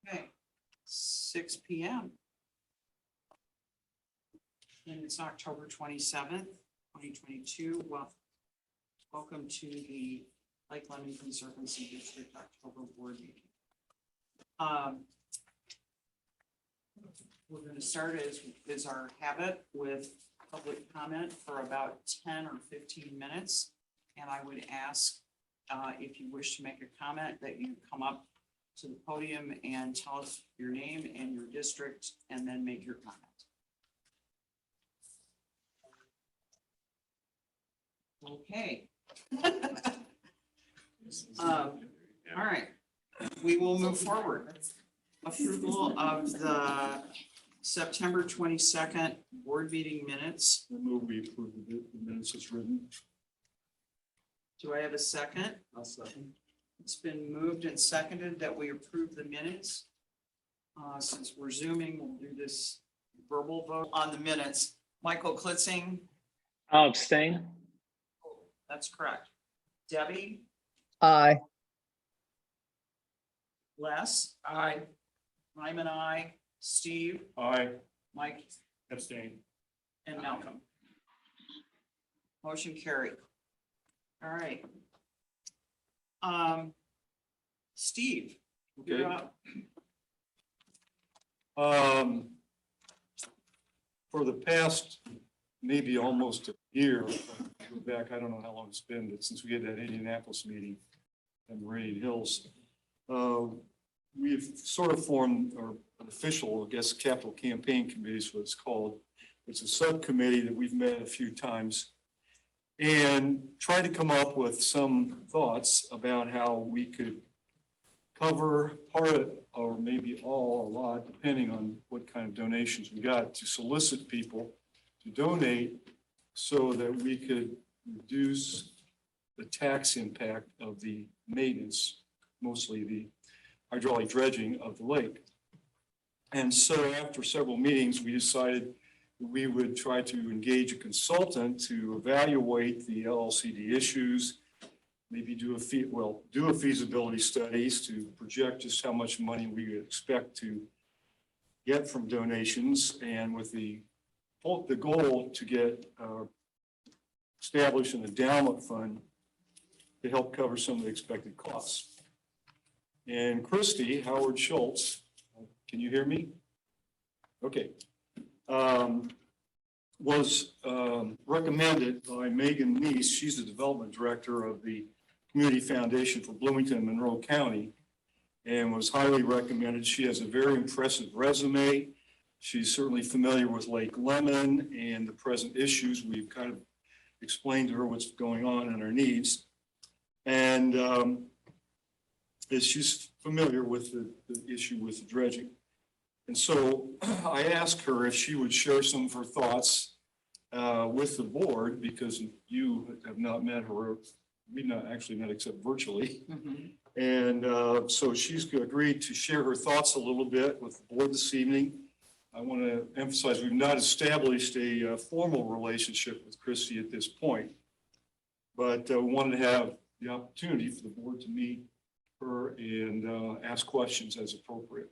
Okay, 6 p.m. And it's October 27th, 2022. Well, welcome to the Lake Lemon Conservancy District October board meeting. We're going to start as our habit with public comment for about 10 or 15 minutes. And I would ask if you wish to make a comment that you come up to the podium and tell us your name and your district and then make your comment. Okay. All right, we will move forward. Approval of the September 22nd board meeting minutes. I move we approve the minutes as written. Do I have a second? I'll second. It's been moved and seconded that we approve the minutes. Since we're zooming, we'll do this verbal vote on the minutes. Michael Klitzing, I'll abstain. that's correct. Debbie, Aye. Les, Aye. Lyman, I, Steve, Aye. Mike, Abstain. and Malcolm. Motion carried. All right. Steve, you're Okay. up. For the past, maybe almost a year, go back, I don't know how long it's been, but since we had that Indianapolis meeting at Meridian Hills, we've sort of formed, or an official, I guess, capital campaign committee is what it's called. It's a subcommittee that we've met a few times and tried to come up with some thoughts about how we could cover part of, or maybe all, a lot, depending on what kind of donations we got, to solicit people to donate so that we could reduce the tax impact of the maintenance, mostly the hydraulic dredging of the lake. And so after several meetings, we decided we would try to engage a consultant to evaluate the LLCD issues, maybe do a feasibility studies to project just how much money we would expect to get from donations, and with the goal to get established an endowment fund to help cover some of the expected costs. And Christy Howard Schultz, can you hear me? Okay. Was recommended by Megan Neese. She's the development director of the Community Foundation for Bloomington and Monroe County, and was highly recommended. She has a very impressive resume. She's certainly familiar with Lake Lemon and the present issues. We've kind of explained to her what's going on and our needs. And she's familiar with the issue with the dredging. And so I asked her if she would share some of her thoughts with the board, because you have not met her. We've not actually met except virtually. Mm-hmm. And so she's agreed to share her thoughts a little bit with the board this evening. I want to emphasize we've not established a formal relationship with Christy at this point, but we wanted to have the opportunity for the board to meet her and ask questions as appropriate.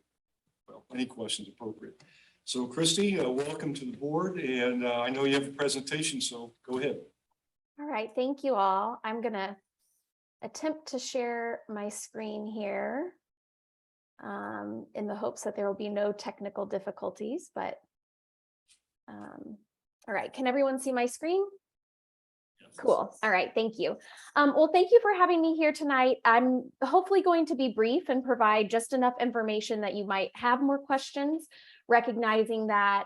Well, any questions appropriate. So Christy, welcome to the board, and I know you have a presentation, so go ahead. All right, thank you all. I'm going to attempt to share my screen here in the hopes that there will be no technical difficulties, but all right, can everyone see my screen? Cool. All right. Thank you. Well, thank you for having me here tonight. I'm hopefully going to be brief and provide just enough information that you might have more questions, recognizing that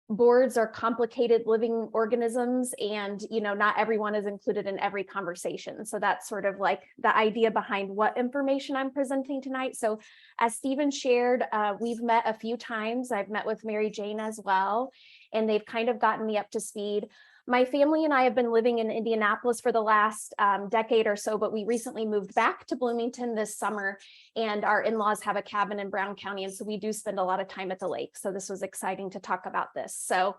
boards are complicated living organisms, and not everyone is included in every conversation. So that's sort of like the idea behind what information I'm presenting tonight. So as Stephen shared, we've met a few times. I've met with Mary Jane as well, and they've kind of gotten me up to speed. My family and I have been living in Indianapolis for the last decade or so, but we recently moved back to Bloomington this summer, and our in-laws have a cabin in Brown County, and so we do spend a lot of time at the lake. So this was exciting to talk about this. So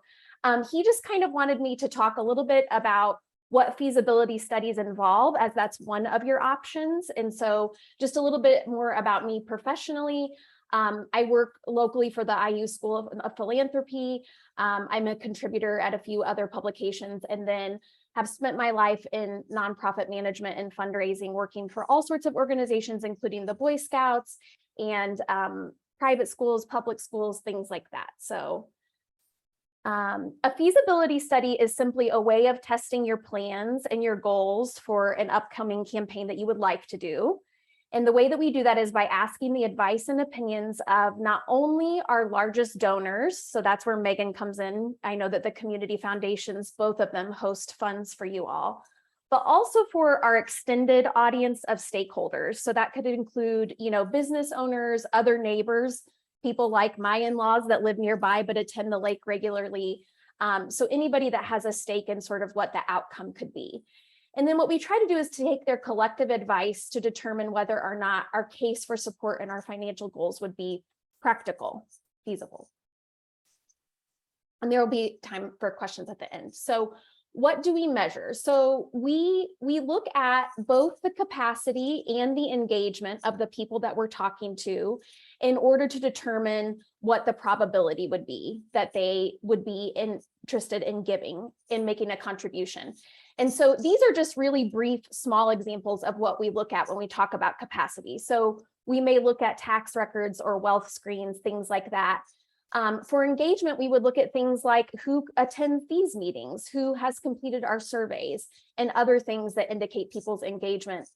he just kind of wanted me to talk a little bit about what feasibility studies involve, as that's one of your options. And so just a little bit more about me professionally. I work locally for the IU School of Philanthropy. I'm a contributor at a few other publications, and then have spent my life in nonprofit management and fundraising, working for all sorts of organizations, including the Boy Scouts and private schools, public schools, things like that. So a feasibility study is simply a way of testing your plans and your goals for an upcoming campaign that you would like to do. And the way that we do that is by asking the advice and opinions of not only our largest donors, so that's where Megan comes in. I know that the community foundations, both of them host funds for you all, but also for our extended audience of stakeholders. So that could include, business owners, other neighbors, people like my in-laws that live nearby but attend the lake regularly. So anybody that has a stake in sort of what the outcome could be. And then what we try to do is to take their collective advice to determine whether or not our case for support and our financial goals would be practical, feasible. And there will be time for questions at the end. So what do we measure? So we look at both the capacity and the engagement of the people that we're talking to in order to determine what the probability would be that they would be interested in giving, in making a contribution. And so these are just really brief, small examples of what we look at when we talk about capacity. So we may look at tax records or wealth screens, things like that. For engagement, we would look at things like who attends these meetings, who has completed our surveys, and other things that indicate people's engagement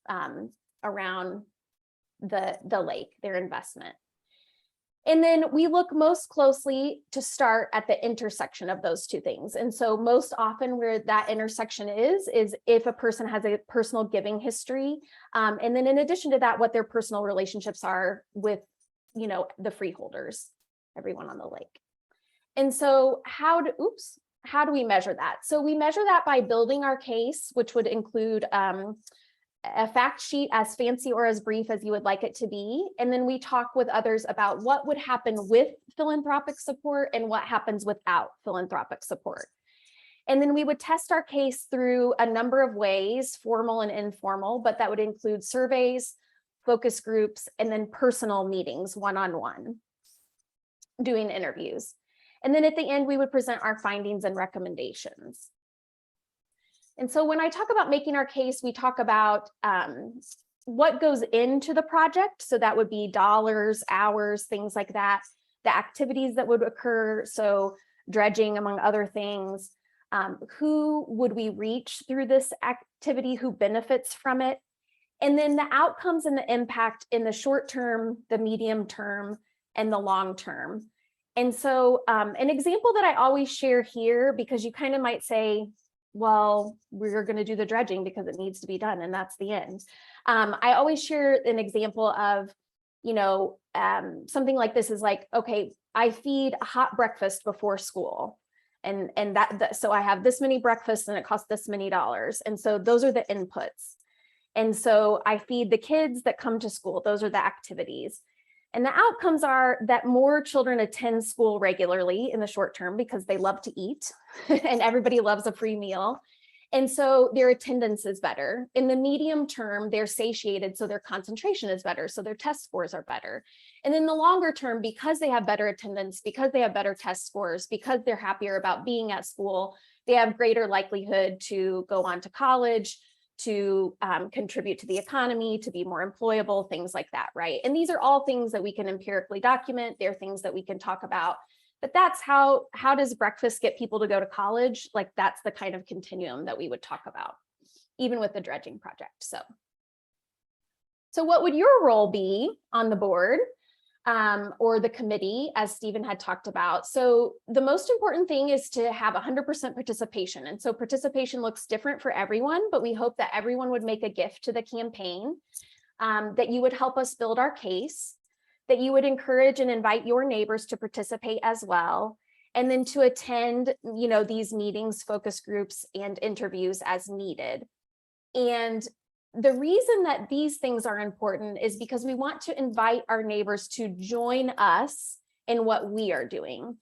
around the lake, their investment. And then we look most closely to start at the intersection of those two things. And so most often where that intersection is if a person has a personal giving history. And then in addition to that, what their personal relationships are with, the freeholders, everyone on the lake. And so how do we measure that? So we measure that by building our case, which would include a fact sheet as fancy or as brief as you would like it to be. And then we talk with others about what would happen with philanthropic support and what happens without philanthropic support. And then we would test our case through a number of ways, formal and informal, but that would include surveys, focus groups, and then personal meetings, one-on-one, doing interviews. And then at the end, we would present our findings and recommendations. And so when I talk about making our case, we talk about what goes into the project. So that would be dollars, hours, things like that, the activities that would occur. So dredging, among other things, who would we reach through this activity, who benefits from it? And then the outcomes and the impact in the short term, the medium term, and the long term. And so an example that I always share here, because you kind of might say, well, we're going to do the dredging because it needs to be done, and that's the end. I always share an example of, something like this is like, okay, I feed a hot breakfast before school. And so I have this many breakfasts and it costs this many dollars. And so those are the inputs. And so I feed the kids that come to school. Those are the activities. And the outcomes are that more children attend school regularly in the short term because they love to eat and everybody loves a free meal. And so their attendance is better. In the medium term, they're satiated, so their concentration is better, so their test scores are better. And in the longer term, because they have better attendance, because they have better test scores, because they're happier about being at school, they have greater likelihood to go on to college, to contribute to the economy, to be more employable, things like that, right? And these are all things that we can empirically document. They're things that we can talk about. But that's how does breakfast get people to go to college? Like, that's the kind of continuum that we would talk about, even with the dredging project. So what would your role be on the board or the committee, as Stephen had talked about? So the most important thing is to have 100% participation. And so participation looks different for everyone, but we hope that everyone would make a gift to the campaign, that you would help us build our case, that you would encourage and invite your neighbors to participate as well, and then to attend, these meetings, focus groups, and interviews as needed. And the reason that these things are important is because we want to invite our neighbors to join us in what we are doing.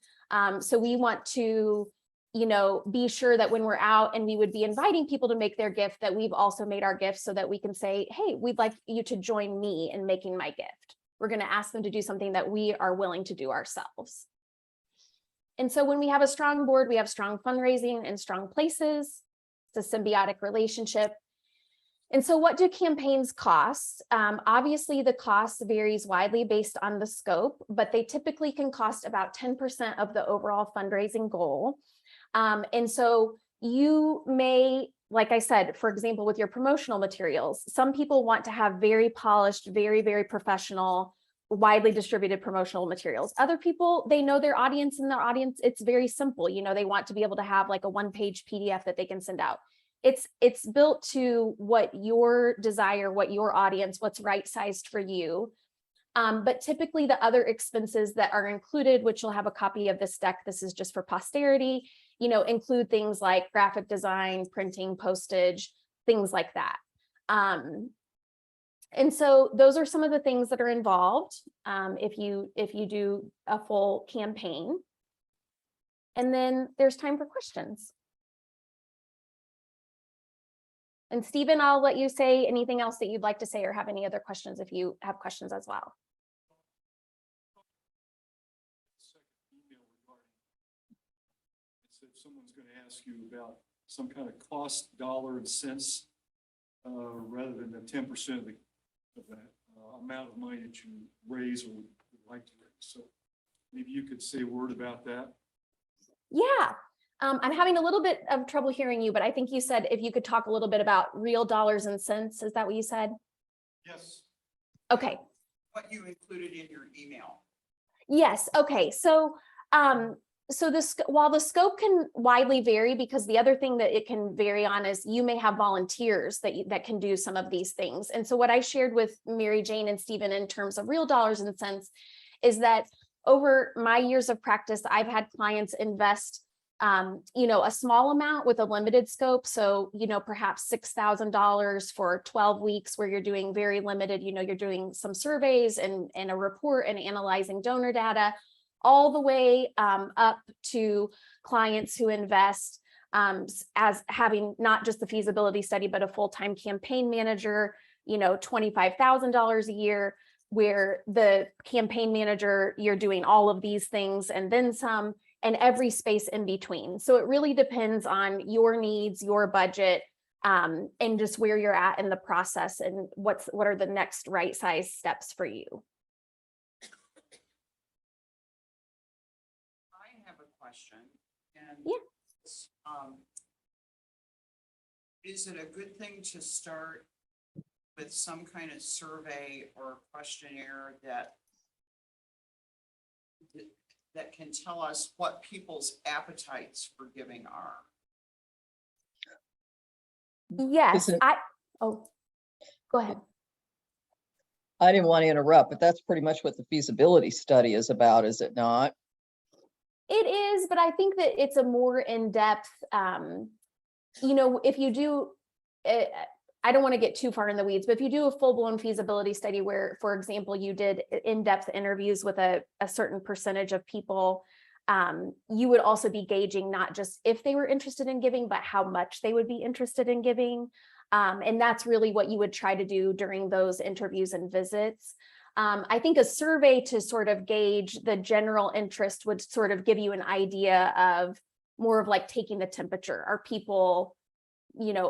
So we want to be sure that when we're out and we would be inviting people to make their gift, that we've also made our gift so that we can say, hey, we'd like you to join me in making my gift. We're going to ask them to do something that we are willing to do ourselves. And so when we have a strong board, we have strong fundraising and strong places. It's a symbiotic relationship. And so what do campaigns cost? Obviously, the cost varies widely based on the scope, but they typically can cost about 10% of the overall fundraising goal. And so you may, like I said, for example, with your promotional materials, some people want to have very polished, very, very professional, widely distributed promotional materials. Other people, they know their audience, and their audience, it's very simple. They want to be able to have like a one-page PDF that they can send out. It's built to what your desire, what your audience, what's right-sized for you. But typically the other expenses that are included, which you'll have a copy of this deck, this is just for posterity, include things like graphic design, printing, postage, things like that. And so those are some of the things that are involved if you do a full campaign. And then there's time for questions. And Stephen, I'll let you say anything else that you'd like to say or have any other questions if you have questions as well. If someone's going to ask you about some kind of cost, dollar and cents, rather than the 10% of that amount of money that you raise or would like to raise. So maybe you could say a word about that. Yeah. I'm having a little bit of trouble hearing you, but I think you said if you could talk a little bit about real dollars and cents. Is that what you said? Yes. Okay. What you included in your email. Yes. Okay. So, while the scope can widely vary, because the other thing that it can vary on is you may have volunteers that can do some of these things. And so what I shared with Mary Jane and Stephen in terms of real dollars and cents is that over my years of practice, I've had clients invest a small amount with a limited scope. So, perhaps $6,000 for 12 weeks where you're doing very limited, you're doing some surveys and a report and analyzing donor data, all the way up to clients who invest as having not just the feasibility study, but a full-time campaign manager, $25,000 a year, where the campaign manager, you're doing all of these things and then some, and every space in between. So it really depends on your needs, your budget, and just where you're at in the process and what are the next right size steps for you. I have a question. And Yeah. Is it a good thing to start with some kind of survey or questionnaire that can tell us what people's appetites for giving are? Yes, go ahead. I didn't want to interrupt, but that's pretty much what the feasibility study is about, is it not? It is, but I think that it's a more in-depth, if you do, I don't want to get too far in the weeds, but if you do a full-blown feasibility study where, for example, you did in-depth interviews with a certain percentage of people, you would also be gauging not just if they were interested in giving, but how much they would be interested in giving. And that's really what you would try to do during those interviews and visits. I think a survey to sort of gauge the general interest would sort of give you an idea of more of like taking the temperature. Are people,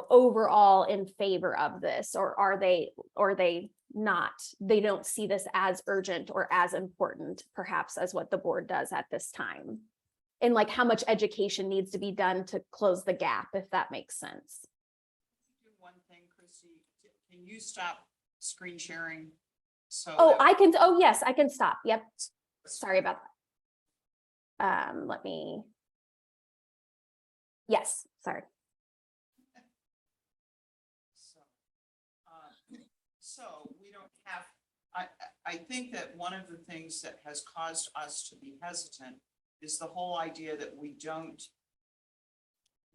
overall in favor of this, or are they not? They don't see this as urgent or as important, perhaps, as what the board does at this time. And like how much education needs to be done to close the gap, if that makes sense. Do one thing, Chrissy, can you stop screen sharing? So I can. Oh, yes, I can stop. Yep. Sorry about that. Let me. Yes, sorry. So we don't have, I think that one of the things that has caused us to be hesitant is the whole idea that we don't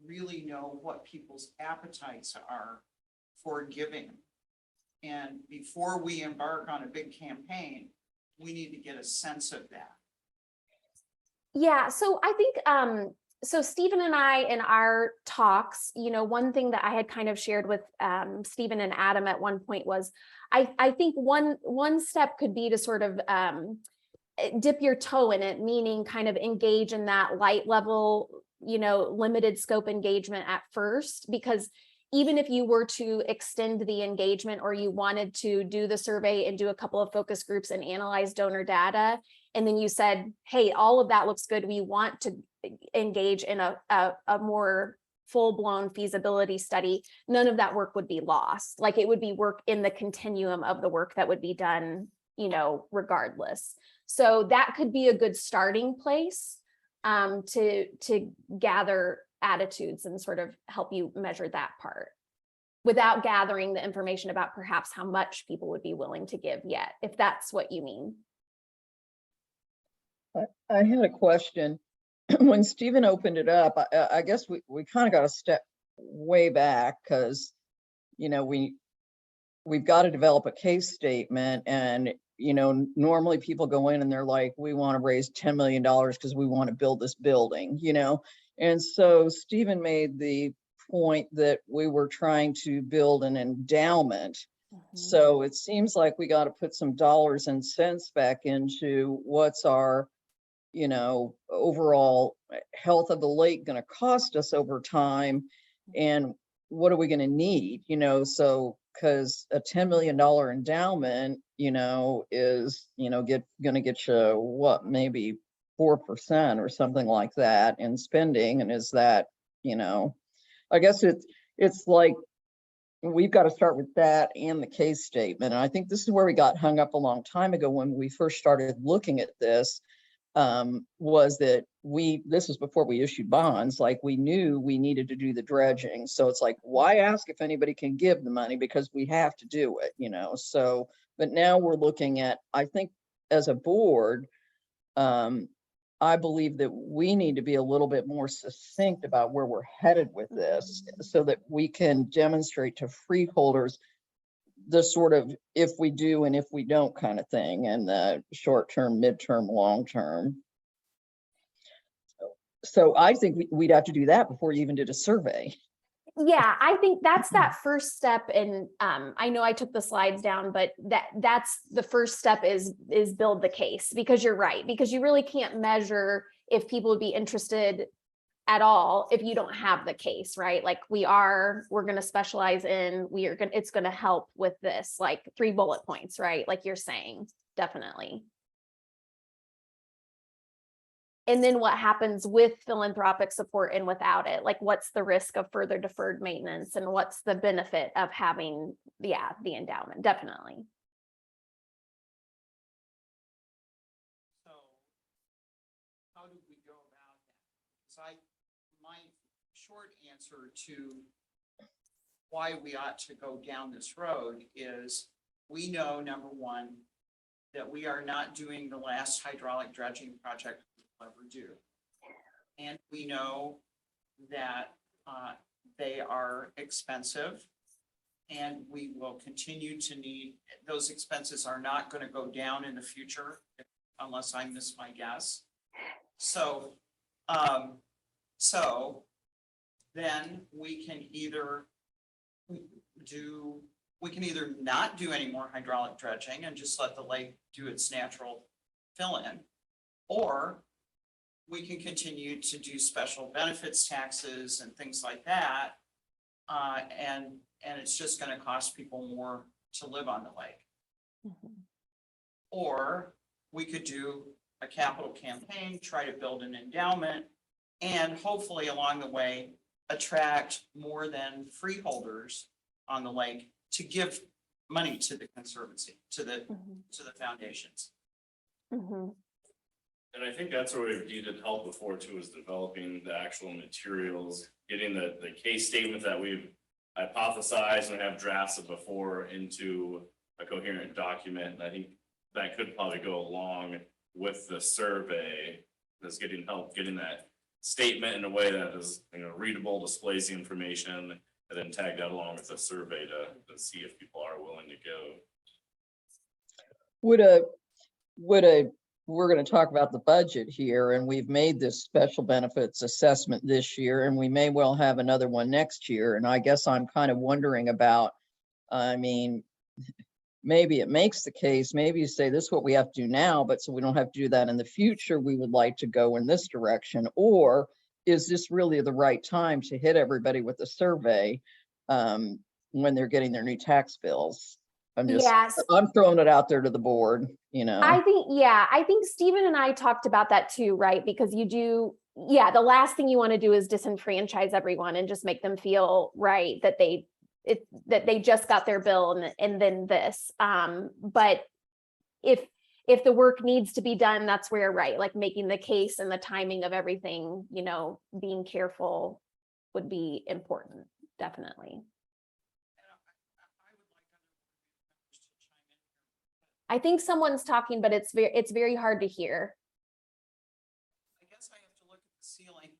really know what people's appetites are for giving. And before we embark on a big campaign, we need to get a sense of that. Yeah, so I think So Stephen and I, in our talks, one thing that I had kind of shared with Stephen and Adam at one point was, I think one step could be to sort of dip your toe in it, meaning kind of engage in that light level, limited scope engagement at first, because even if you were to extend the engagement, or you wanted to do the survey and do a couple of focus groups and analyze donor data, and then you said, hey, all of that looks good, we want to engage in a more full-blown feasibility study, none of that work would be lost. Like, it would be work in the continuum of the work that would be done, regardless. So that could be a good starting place to gather attitudes and sort of help you measure that part, without gathering the information about perhaps how much people would be willing to give yet, if that's what you mean. I had a question. When Stephen opened it up, I guess we kind of got to step way back, because, we've got to develop a case statement, and, normally people go in and they're like, we want to raise $10 million because we want to build this building, And so Stephen made the point that we were trying to build an endowment. So it seems like we got to put some dollars and cents back into what's our, overall health of the lake going to cost us over time, and what are we going to need, so because a $10 million endowment, is, going to get you what, maybe 4% or something like that in spending. And is that, I guess it's like, we've got to start with that and the case statement. And I think this is where we got hung up a long time ago when we first started looking at this, was that this was before we issued bonds, like we knew we needed to do the dredging. So it's like, why ask if anybody can give the money, because we have to do it, so, but now we're looking at, I think as a board, I believe that we need to be a little bit more succinct about where we're headed with this, so that we can demonstrate to freeholders the sort of if we do and if we don't kind of thing, and the short term, midterm, long term. So I think we'd have to do that before you even did a survey. Yeah, I think that's that first step. And I know I took the slides down, but that's the first step is build the case, because you're right, because you really can't measure if people would be interested at all if you don't have the case, right? Like we're going to specialize in, it's going to help with this, like 3 bullet points, right? Like you're saying, definitely. And then what happens with philanthropic support and without it? Like, what's the risk of further deferred maintenance, and what's the benefit of having the endowment? Definitely. So how do we go about that? Because my short answer to why we ought to go down this road is, we know, number one, that we are not doing the last hydraulic dredging project we'll ever do. And we know that they are expensive, and we will continue to need, those expenses are not going to go down in the future unless I miss my guess. So, then we can either not do any more hydraulic dredging and just let the lake do its natural fill-in, or we can continue to do special benefits taxes and things like that. And it's just going to cost people more to live on the lake. Mm-hmm. Or we could do a capital campaign, try to build an endowment, and hopefully along the way, attract more than freeholders on the lake to give money to the conservancy, to the foundations. Mm-hmm. And I think that's where we've needed help before too, is developing the actual materials, getting the case statement that we've hypothesized and have drafts of before into a coherent document. And I think that could probably go along with the survey, is getting help, getting that statement in a way that is, readable, displays the information, and then tag that along with the survey to see if people are willing to go. Would a we're going to talk about the budget here, and we've made this special benefits assessment this year, and we may well have another one next year. And I guess I'm kind of wondering about, I mean, maybe it makes the case, maybe you say this is what we have to do now, but so we don't have to do that in the future, we would like to go in this direction. Or is this really the right time to hit everybody with a survey when they're getting their new tax bills? Yes. I'm throwing it out there to the board, you know. I think Stephen and I talked about that too, right? Because the last thing you want to do is disenfranchise everyone and just make them feel right that they just got their bill and then this. But if the work needs to be done, that's where, right, like making the case and the timing of everything, being careful would be important, definitely. I think someone's talking, but it's very hard to hear. I guess I have to look at the ceiling.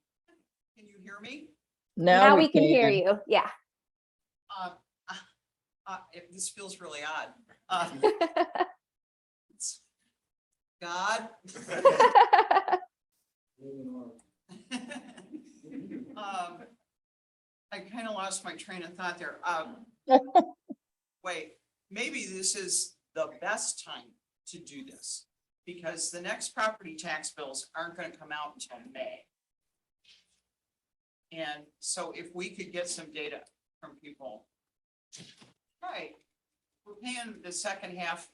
Can you hear me? Now we can hear you. Yeah. This feels really odd. God. I kind of lost my train of thought there. Wait, maybe this is the best time to do this because the next property tax bills aren't going to come out until May. And so if we could get some data from people, right, we're paying the second half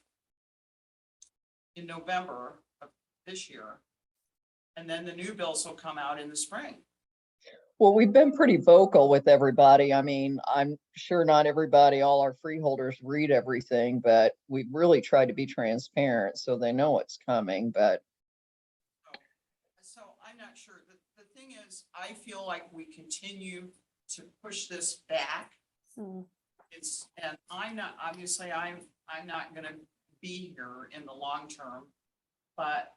in November of this year, and then the new bills will come out in the spring. Well, we've been pretty vocal with everybody. I mean, I'm sure not everybody, all our freeholders read everything, but we've really tried to be transparent so they know it's coming, but. So I'm not sure. The thing is, I feel like we continue to push this back. And I'm not, obviously, I'm not going to be here in the long term, but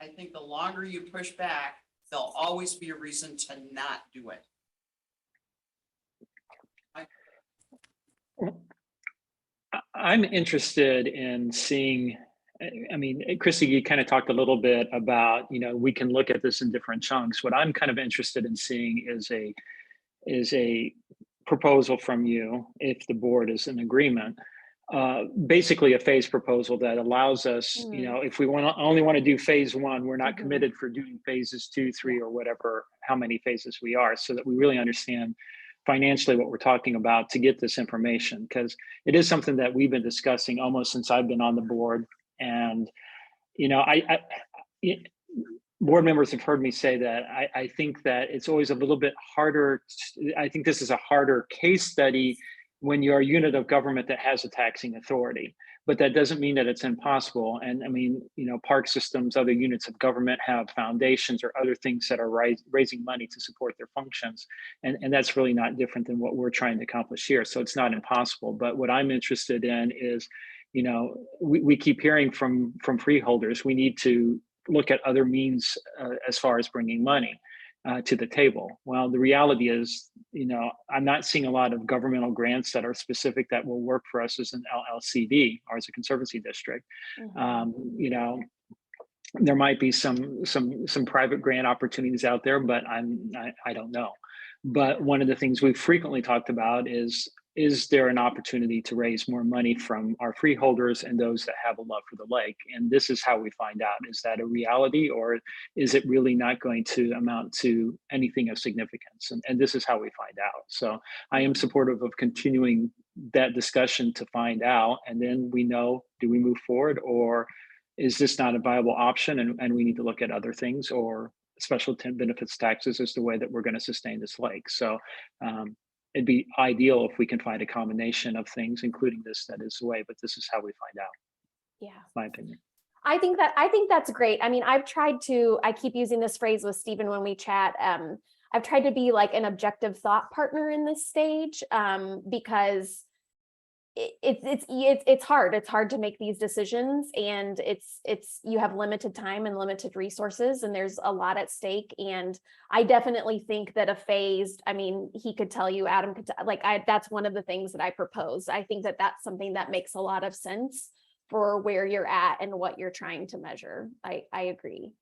I think the longer you push back, there'll always be a reason to not do it. I'm interested in seeing, I mean, Chrissy, you kind of talked a little bit about, we can look at this in different chunks. What I'm kind of interested in seeing is a proposal from you, if the board is in agreement, basically a phase proposal that allows us, if we only want to do phase one, we're not committed for doing phases 2, 3, or whatever, how many phases we are, so that we really understand financially what we're talking about to get this information, because it is something that we've been discussing almost since I've been on the board. And, board members have heard me say that I think that it's always a little bit harder. I think this is a harder case study when you're a unit of government that has a taxing authority, but that doesn't mean that it's impossible. And I mean, park systems, other units of government have foundations or other things that are raising money to support their functions. And that's really not different than what we're trying to accomplish here. So it's not impossible, but what I'm interested in is, we keep hearing from freeholders, we need to look at other means as far as bringing money to the table. Well, the reality is, I'm not seeing a lot of governmental grants that are specific that will work for us as an LLCD or as a conservancy district. There might be some private grant opportunities out there, but I don't know. But one of the things we've frequently talked about is there an opportunity to raise more money from our freeholders and those that have a love for the lake? And this is how we find out, is that a reality, or is it really not going to amount to anything of significance? And this is how we find out. So I am supportive of continuing that discussion to find out, and then we know, do we move forward, or is this not a viable option and we need to look at other things, or special benefits taxes is the way that we're going to sustain this lake? So it'd be ideal if we can find a combination of things, including this, that is the way, but this is how we find out. Yeah. My opinion. I think that's great. I mean, I keep using this phrase with Stephen when we chat. I've tried to be like an objective thought partner in this stage, because it's hard. It's hard to make these decisions, and you have limited time and limited resources, and there's a lot at stake. And I definitely think that a phased, I mean, he could tell you, Adam could that's one of the things that I propose. I think that that's something that makes a lot of sense. for where you're at and what you're trying to measure. I agree.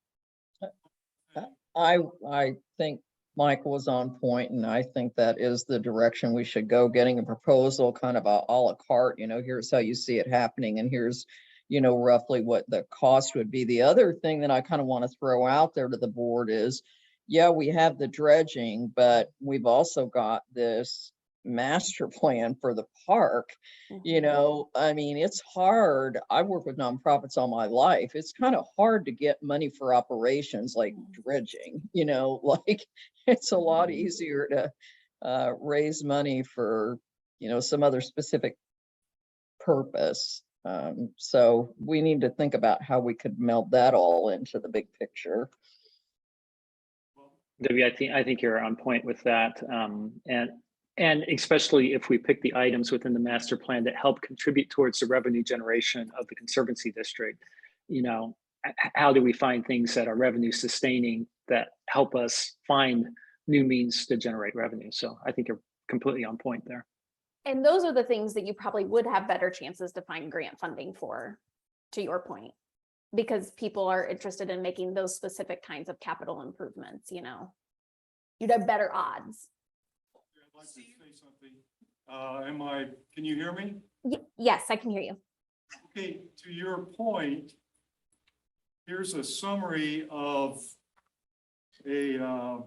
I think Michael was on point, and I think that is the direction we should go, getting a proposal kind of a la carte, here's how you see it happening, and here's, roughly what the cost would be. The other thing that I kind of want to throw out there to the board is, yeah, we have the dredging, but we've also got this master plan for the park. I mean, it's hard. I work with nonprofits all my life. It's kind of hard to get money for operations like dredging, like it's a lot easier to raise money for, some other specific purpose. So we need to think about how we could meld that all into the big picture. Debbie, I think you're on point with that. And especially if we pick the items within the master plan that help contribute towards the revenue generation of the Conservancy District, how do we find things that are revenue sustaining that help us find new means to generate revenue? So I think you're completely on point there. And those are the things that you probably would have better chances to find grant funding for, to your point, because people are interested in making those specific kinds of capital improvements, you'd have better odds. I'd like to say something. Can you hear me? Yes, I can hear you. Okay, to your point, here's a summary of a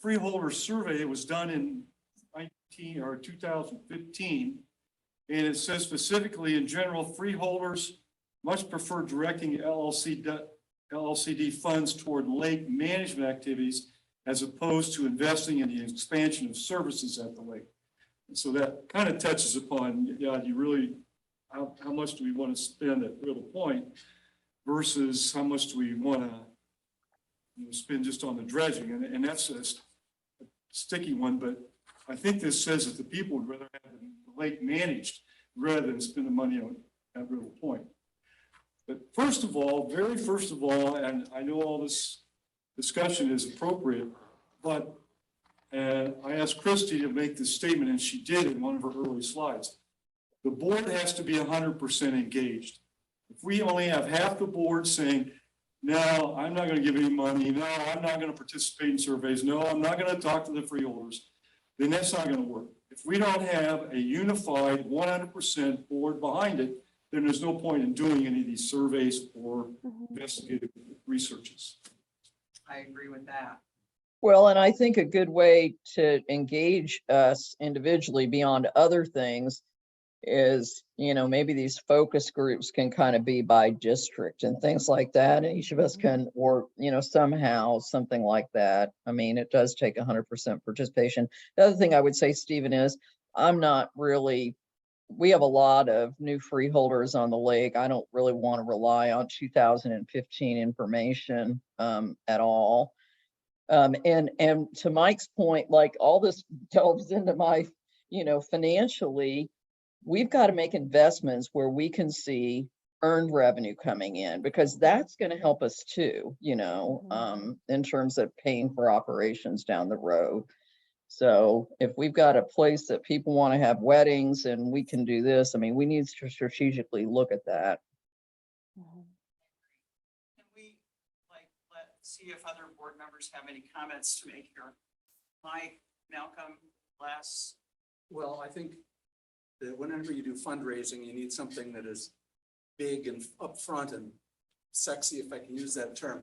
freeholder survey that was done in 2015. And it says specifically, in general, freeholders much prefer directing LLCD funds toward lake management activities as opposed to investing in the expansion of services at the lake. And so that kind of touches upon, you really, how much do we want to spend at Riddle Point versus how much do we want to spend just on the dredging? And that's a sticky one, but I think this says that the people would rather have the lake managed rather than spend the money on at Riddle Point. But first of all, very first of all, and I know all this discussion is appropriate, but I asked Christy to make this statement, and she did in one of her early slides. The board has to be 100% engaged. If we only have half the board saying, no, I'm not going to give any money, no, I'm not going to participate in surveys, no, I'm not going to talk to the freeholders, then that's not going to work. If we don't have a unified 100% board behind it, then there's no point in doing any of these surveys or investigative researches. I agree with that. Well, and I think a good way to engage us individually beyond other things is, maybe these focus groups can kind of be by district and things like that. And each of us can, or, somehow something like that. I mean, it does take 100% participation. The other thing I would say, Stephen, is we have a lot of new freeholders on the lake. I don't really want to rely on 2015 information at all. And to Mike's point, like all this delves into my, financially, we've got to make investments where we can see earned revenue coming in, because that's going to help us too, in terms of paying for operations down the road. So if we've got a place that people want to have weddings and we can do this, I mean, we need to strategically look at that. Can we let's see if other board members have any comments to make here? Mike, Malcolm, Les? Well, I think that whenever you do fundraising, you need something that is big and upfront and sexy, if I can use that term.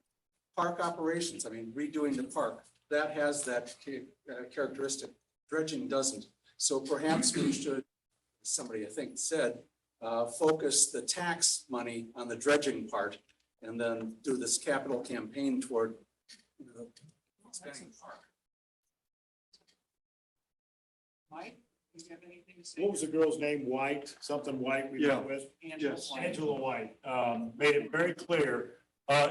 Park operations, I mean, redoing the park, that has that characteristic. Dredging doesn't. So perhaps we should, somebody I think said, focus the tax money on the dredging part and then do this capital campaign toward expanding the park. Mike, do you have anything to say? What was the girl's name? White, something White we Yeah. met with? Angela Yes. White. Angela White, made it very clear.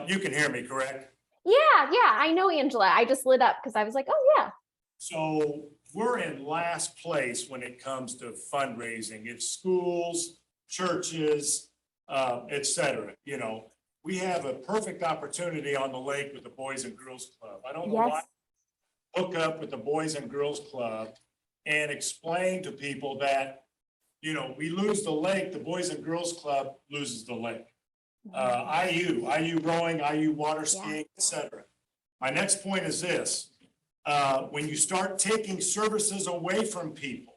You can hear me, correct? Yeah, I know Angela. I just lit up because I was like, oh yeah. So we're in last place when it comes to fundraising. It's schools, churches, et cetera. We have a perfect opportunity on the lake with the Boys and Girls Club. I don't know why. Yes. Hook up with the Boys and Girls Club and explain to people that, we lose the lake, the Boys and Girls Club loses the lake. IU rowing, IU water skiing, et cetera. My next point is this, when you start taking services away from people,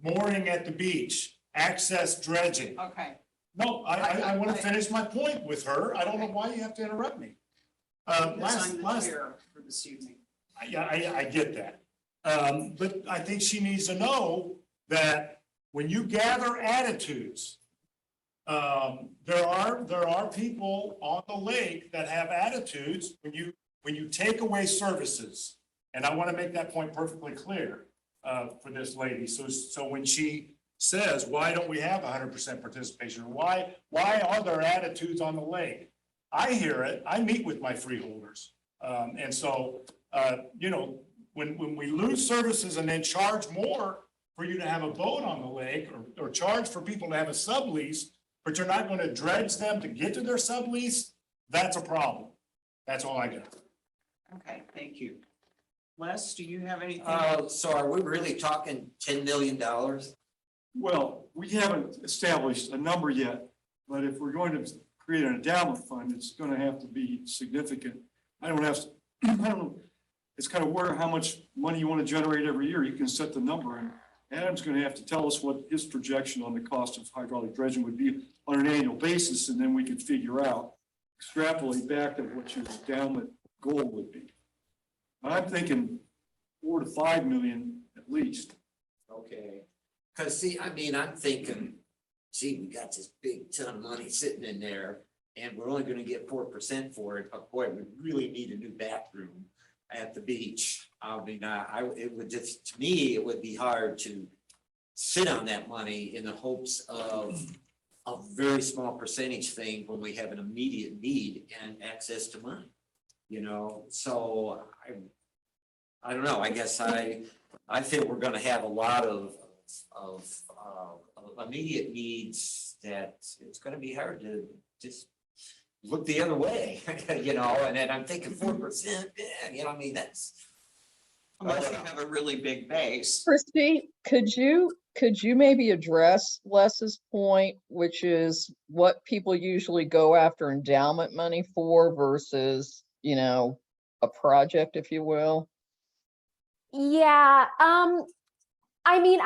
mooring at the beach, access dredging. Okay, No, I want to finish my point with her. I don't know why you have to interrupt me. because I'm the Last, chair for this evening. yeah, I get that. But I think she needs to know that when you gather attitudes, there are people on the lake that have attitudes when you take away services. And I want to make that point perfectly clear, for this lady. So when she says, why don't we have 100% participation? Why are there attitudes on the lake? I hear it. I meet with my freeholders. And so, when we lose services and then charge more for you to have a boat on the lake, or charge for people to have a sublease, but you're not going to dredge them to get to their sublease, that's a problem. That's all I got. Okay, thank you. Les, do you have anything? So are we really talking $10 million? Well, we haven't established a number yet, but if we're going to create an endowment fund, it's gonna have to be significant. I don't know, it's kind of how much money you want to generate every year. You can set the number, and Adam's gonna have to tell us what his projection on the cost of hydraulic dredging would be on an annual basis, and then we could figure out, extrapolate back to what your endowment goal would be. I'm thinking 4 to 5 million at least. Okay, cause see, I mean, I'm thinking, gee, we got this big ton of money sitting in there and we're only gonna get 4% for it, but boy, we really need a new bathroom at the beach. I mean, it would just, to me, it would be hard to sit on that money in the hopes of a very small percentage thing when we have an immediate need and access to money. So I don't know, I guess I think we're gonna have a lot of immediate needs that it's gonna be hard to just look the other way, and then I'm thinking 4%, I mean, that's. Unless you have a really big base. Christie, could you maybe address Les's point, which is what people usually go after endowment money for versus, a project, if you will? Yeah, I mean,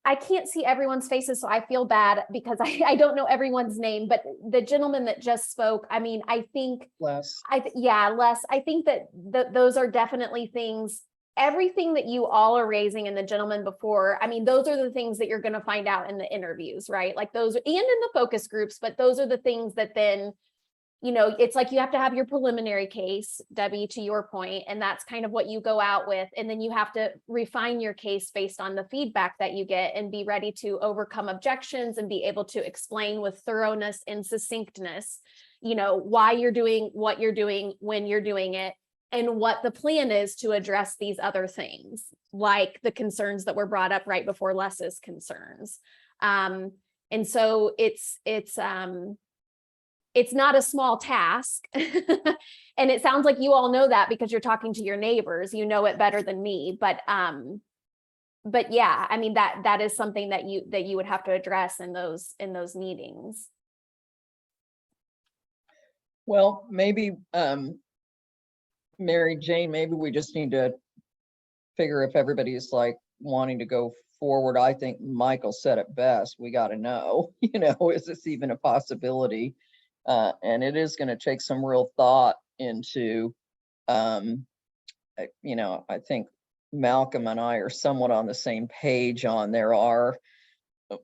I can't see everyone's faces, so I feel bad because I don't know everyone's name, but the gentleman that just spoke, I mean, I think, Les? Les, I think that those are definitely things, everything that you all are raising and the gentleman before, I mean, those are the things that you're going to find out in the interviews, right? Like those, and in the focus groups, but those are the things that then, it's like you have to have your preliminary case, Debbie, to your point, and that's kind of what you go out with. And then you have to refine your case based on the feedback that you get and be ready to overcome objections and be able to explain with thoroughness and succinctness, why you're doing what you're doing, when you're doing it, and what the plan is to address these other things, like the concerns that were brought up right before Les's concerns. And so it's not a small task. And it sounds like you all know that because you're talking to your neighbors, you know it better than me, but yeah, I mean, that is something that you would have to address in those meetings. Well, maybe, Mary Jane, maybe we just need to figure if everybody's like wanting to go forward. I think Michael said it best. We got to know, is this even a possibility? And it is going to take some real thought into, I think Malcolm and I are somewhat on the same page on there are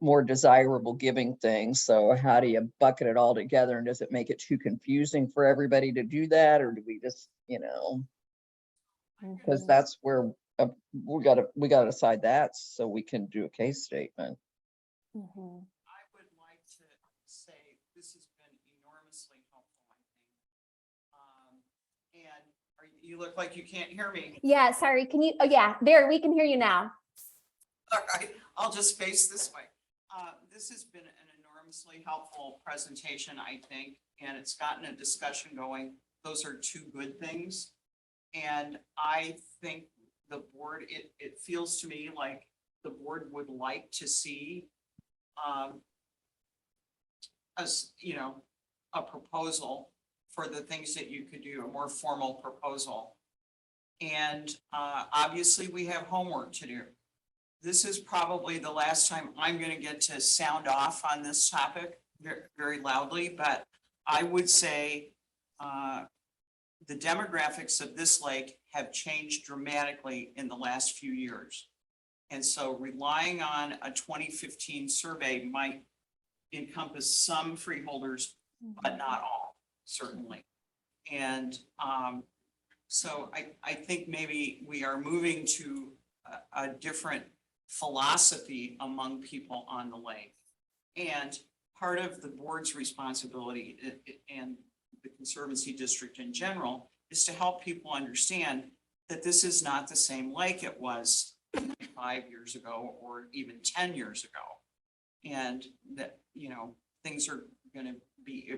more desirable giving things. So how do you bucket it all together, and does it make it too confusing for everybody to do that? Or do we just, because that's where we gotta decide that so we can do a case statement. Mhm. I would like to say this has been enormously helpful, I think. And you look like you can't hear me. Yeah, sorry, can you, oh yeah, there, we can hear you now. All right, I'll just face this way. This has been an enormously helpful presentation, I think, and it's gotten a discussion going. Those are two good things. And I think the board, it feels to me like the board would like to see as, you know, a proposal for the things that you could do, a more formal proposal. And obviously, we have homework to do. This is probably the last time I'm gonna get to sound off on this topic very loudly, but I would say the demographics of this lake have changed dramatically in the last few years. And so relying on a 2015 survey might encompass some freeholders, but not all, certainly. And so I think maybe we are moving to a different philosophy among people on the lake. And part of the board's responsibility and the Conservancy District in general is to help people understand that this is not the same lake it was 5 years ago or even 10 years ago. And that, you know, things are going to be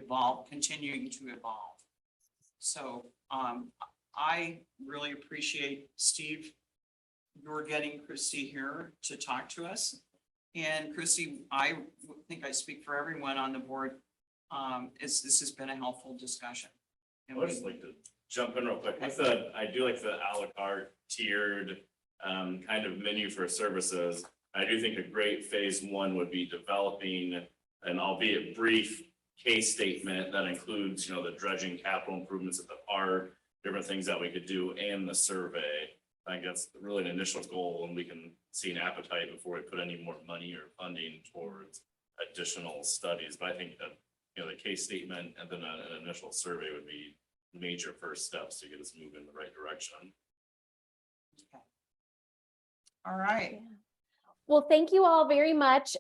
continuing to evolve. So I really appreciate, Steve, you're getting Christy here to talk to us. And Christy, I think I speak for everyone on the board. This has been a helpful discussion. And I'd just like to jump in real quick with I do like the a la carte tiered kind of menu for services. I do think a great phase one would be developing an albeit brief case statement that includes, you know, the dredging capital improvements at the park, different things that we could do, and the survey. I think that's really an initial goal, and we can see an appetite before we put any more money or funding towards additional studies. But I think that, you know, the case statement and then an initial survey would be major first steps to get us moving in the right direction. all right. Well, thank you all very much.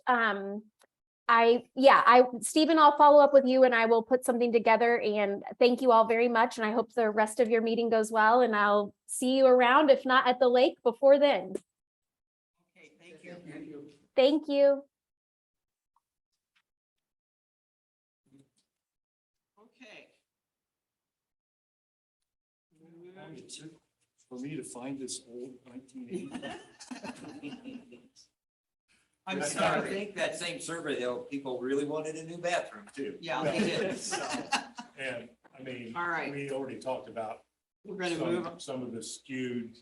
Stephen, I'll follow up with you and I will put something together, and thank you all very much. And I hope the rest of your meeting goes well, and I'll see you around, if not at the lake before then. Okay, thank you. Thank you. Okay. For me to find this old 1980. I'm I sorry. think that same survey, though, people really wanted a new bathroom too. Yeah, they did. So And I mean, All right. we already talked about we're going to move. some of the skewed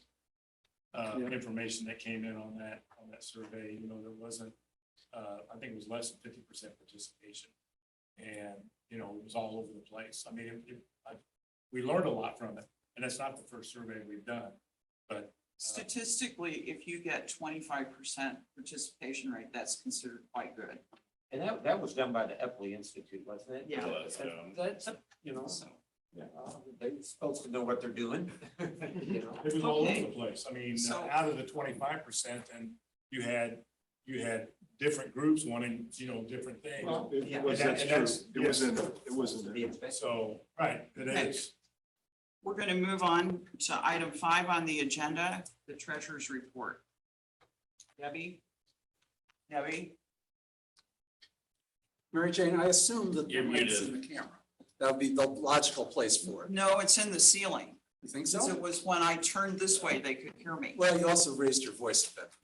Yeah. information that came in on that survey. You know, there wasn't, I think it was less than 50% participation. And, you know, it was all over the place. I mean, we learned a lot from it, and that's not the first survey we've done, but Statistically, if you get 25% participation rate, that's considered quite good. And that was done by the Epley Institute, wasn't it? Yeah. It was, yeah. That's, you know, So, they're supposed to know what they're doing. You know. it was all over Okay. the place. I mean, So- out of the 25%, and you had different groups wanting, you know, different things. Well, it Yeah. was, And that's that- true. that's- It was in, it was in The there. expense. So, right, it Okay. is. we're going to move on to item 5 on the agenda, the treasurer's report. Debbie? Mary Jane, I assume that the You're mic's in muted. the camera. That would be the logical place for it. No, it's in the ceiling. You think Since it so? was when I turned this way, they could hear me. Well, you also raised your voice a bit.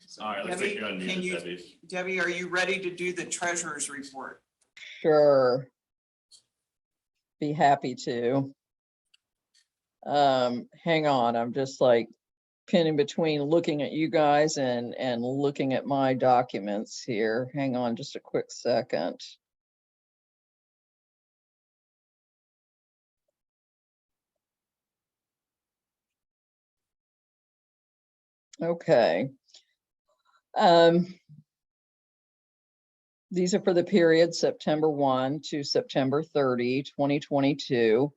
So- All right, let's Debbie, take you on can mute, you- Debbie. Debbie, are you ready to do the treasurer's report? Sure. Be happy to. Hang on, I'm just like pinning between looking at you guys and looking at my documents here. Hang on just a quick second. Okay. These are for the period September 1 to September 30, 2022.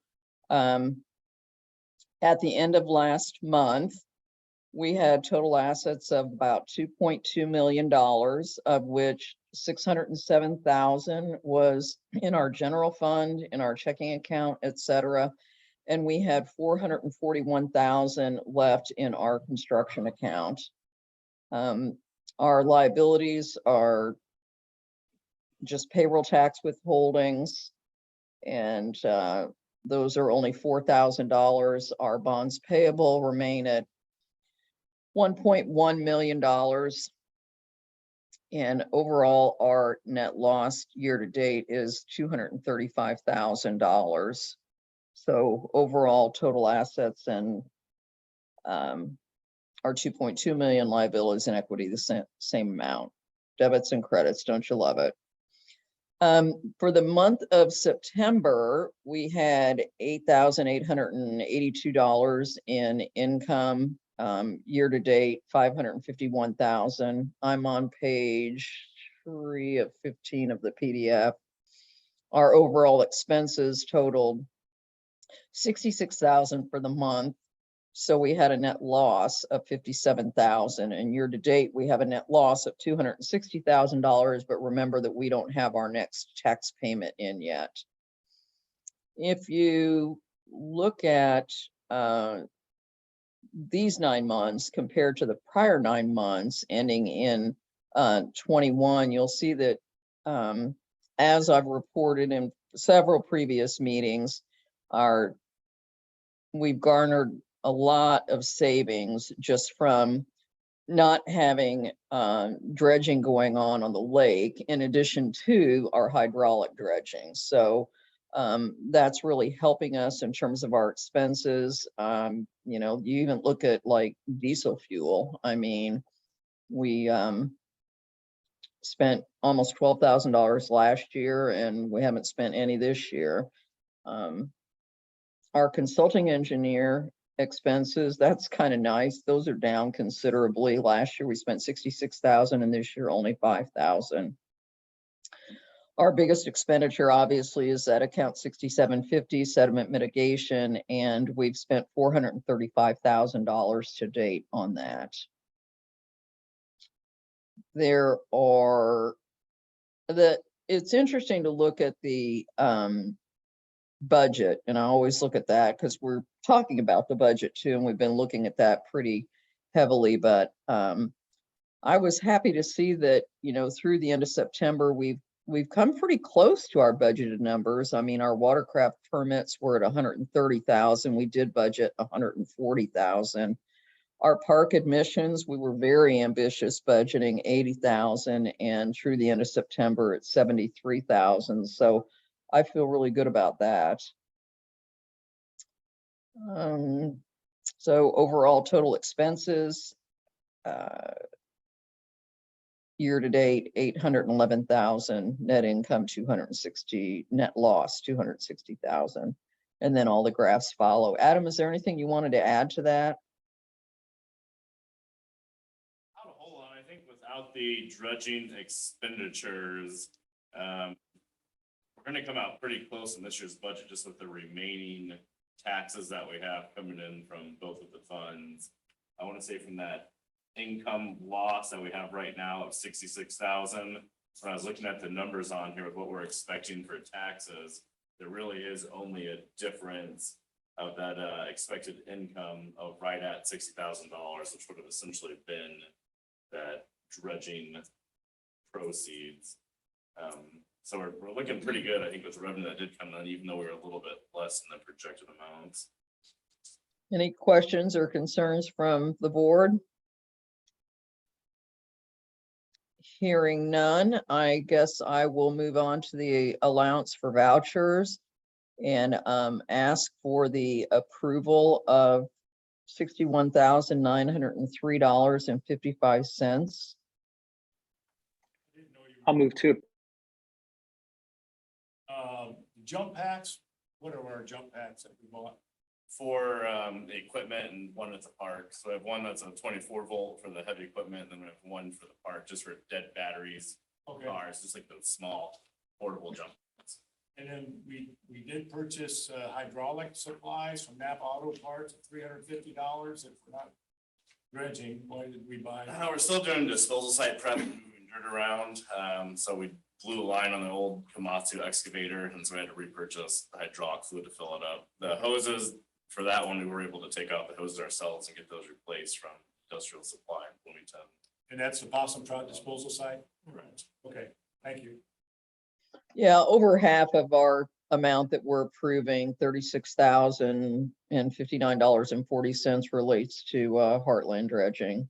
At the end of last month, we had total assets of about $2.2 million, of which 607,000 was in our general fund, in our checking account, et cetera. And we had 441,000 left in our construction account. Our liabilities are just payroll tax withholdings, and those are only $4,000. Our bonds payable remain at $1.1 million. And overall, our net loss year to date is $235,000. So overall, total assets and our 2.2 million, liabilities and equity, the same amount. Debits and credits, don't you love it? For the month of September, we had $8,882 in income. Year to date, 551,000. I'm on page 3 of 15 of the PDF. Our overall expenses totaled 66,000 for the month. So we had a net loss of 57,000, and year to date, we have a net loss of $260,000, but remember that we don't have our next tax payment in yet. If you look at these 9 months compared to the prior 9 months ending in 21, you'll see that as I've reported in several previous meetings, we've garnered a lot of savings just from not having dredging going on the lake, in addition to our hydraulic dredging. So that's really helping us in terms of our expenses. You know, you even look at like diesel fuel. I mean, we spent almost $12,000 last year, and we haven't spent any this year. Our consulting engineer expenses, that's kind of nice. Those are down considerably. Last year we spent 66,000 and this year only 5,000. Our biggest expenditure obviously is that account 6750 sediment mitigation, and we've spent $435,000 to date on that. It's interesting to look at the budget, and I always look at that because we're talking about the budget too, and we've been looking at that pretty heavily. But I was happy to see that, you know, through the end of September, we've come pretty close to our budgeted numbers. I mean, our watercraft permits were at 130,000. We did budget 140,000. Our park admissions, we were very ambitious, budgeting 80,000, and through the end of September, it's 73,000. So I feel really good about that. So overall total expenses, year to date, 811,000, net income 260, net loss 260,000. And then all the graphs follow. Adam, is there anything you wanted to add to that? Not a whole lot. I think without the dredging expenditures, we're gonna come out pretty close in this year's budget, just with the remaining taxes that we have coming in from both of the funds. I want to say from that income loss that we have right now of 66,000, when I was looking at the numbers on here with what we're expecting for taxes, there really is only a difference of that expected income of right at $60,000, which would have essentially been that dredging proceeds. So we're looking pretty good, I think, with the revenue that did come in, even though we were a little bit less than the projected amounts. Any questions or concerns from the board? Hearing none, I guess I will move on to the allowance for vouchers and ask for the approval of $61,903.55. I'll move to. Jump packs, what are our jump packs that we bought? For the equipment and one at the park. So I have one that's a 24-volt for the heavy equipment, and then we have one for the park, just for dead batteries, Okay, cars, just like those small portable jump pads. and then we did purchase hydraulic supplies from Napa Auto Parts at $350. If we're not dredging, why did we buy? We're still doing disposal site prep and moving dirt around. So we blew a line on the old Komatsu excavator, and so we had to repurchase the hydraulic fluid to fill it up. The hoses, for that one, we were able to take out the hoses ourselves and get those replaced from Industrial Supply in Bloomington. And that's the Possum Trout disposal site? Right. Okay, thank you. Yeah, over half of our amount that we're approving, $36,059.40 relates to Heartland dredging.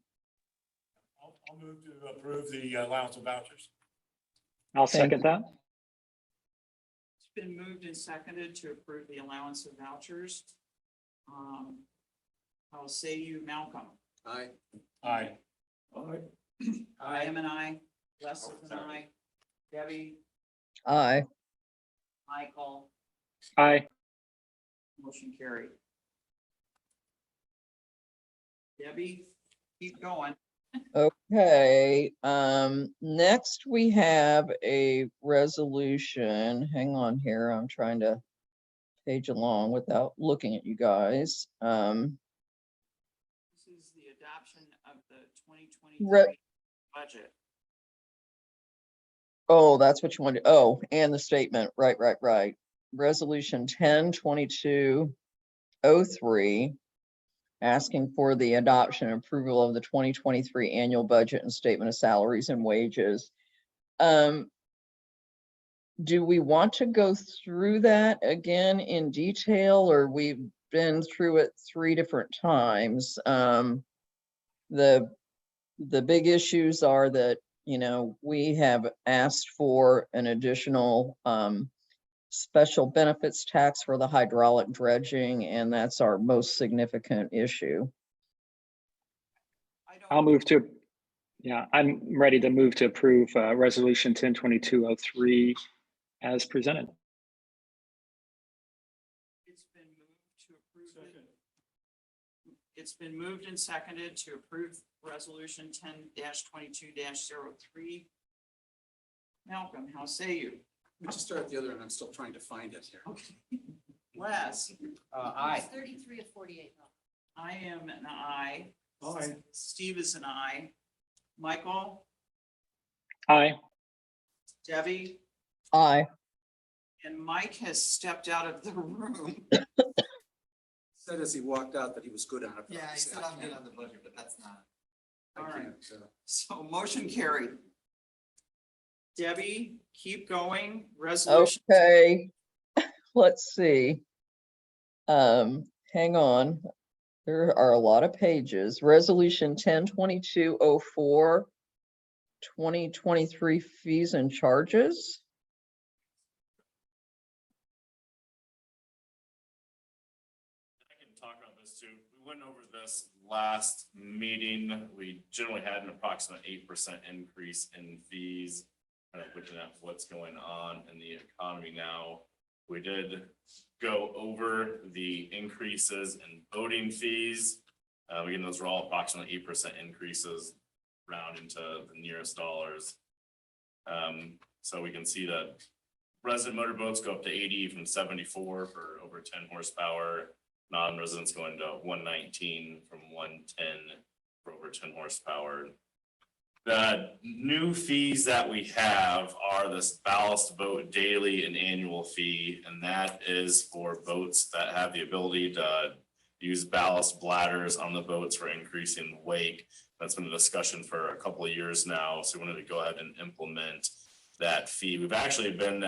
I'll move to approve the allowance of vouchers. I'll Thank second that. It's been moved and seconded to approve the allowance of vouchers. I'll say you, Malcolm. Aye. Aye. I am an aye. Les is an aye. Debbie, Aye. Michael, Aye. motion carried. Debbie, keep going. Okay, next we have a resolution. Hang on here, I'm trying to page along without looking at you guys. This is the adoption of the twenty Re- twenty budget. Oh, that's what you wanted. Oh, and the statement, right. Resolution 10/22/03, asking for the adoption and approval of the 2023 annual budget and statement of salaries and wages. Do we want to go through that again in detail, or we've been through it 3 different times? The big issues are that, we have asked for an additional special benefits tax for the hydraulic dredging, and that's our most significant issue. I'll move to, yeah, I'm ready to move to approve resolution 10/22/03 as presented. It's been moved to approve it. It's been moved and seconded to approve resolution 10-22-03. Malcolm, how say you? Let me just start at the other end. I'm still trying to find it here. Okay. Les, Aye. 33 of 48. I am an aye. Aye. Steve is an aye. Michael, Aye. Debbie, Aye. and Mike has stepped out of the room. Said as he walked out that he was good on it. Yeah, he said I'm good on the budget, but that's not. I All right. can't, So motion carried. Debbie, keep going. Resolution. Okay, let's see. Hang on. There are a lot of pages. Resolution 10/22/04, 2023 fees and charges. I can talk about this too. We went over this last meeting. We generally had an approximate 8% increase in fees. Kind of looking at what's going on in the economy now. We did go over the increases in voting fees. Again, those were all approximately 8% increases, round into the nearest dollars. So we can see that resident motorboats go up to 80 from 74 for over 10 horsepower. Non-residents going to 119 from 110 for over 10 horsepower. The new fees that we have are this ballast boat daily and annual fee, and that is for boats that have the ability to use ballast bladders on the boats for increasing wake. That's been a discussion for a couple of years now, so we wanted to go ahead and implement that fee. We've actually been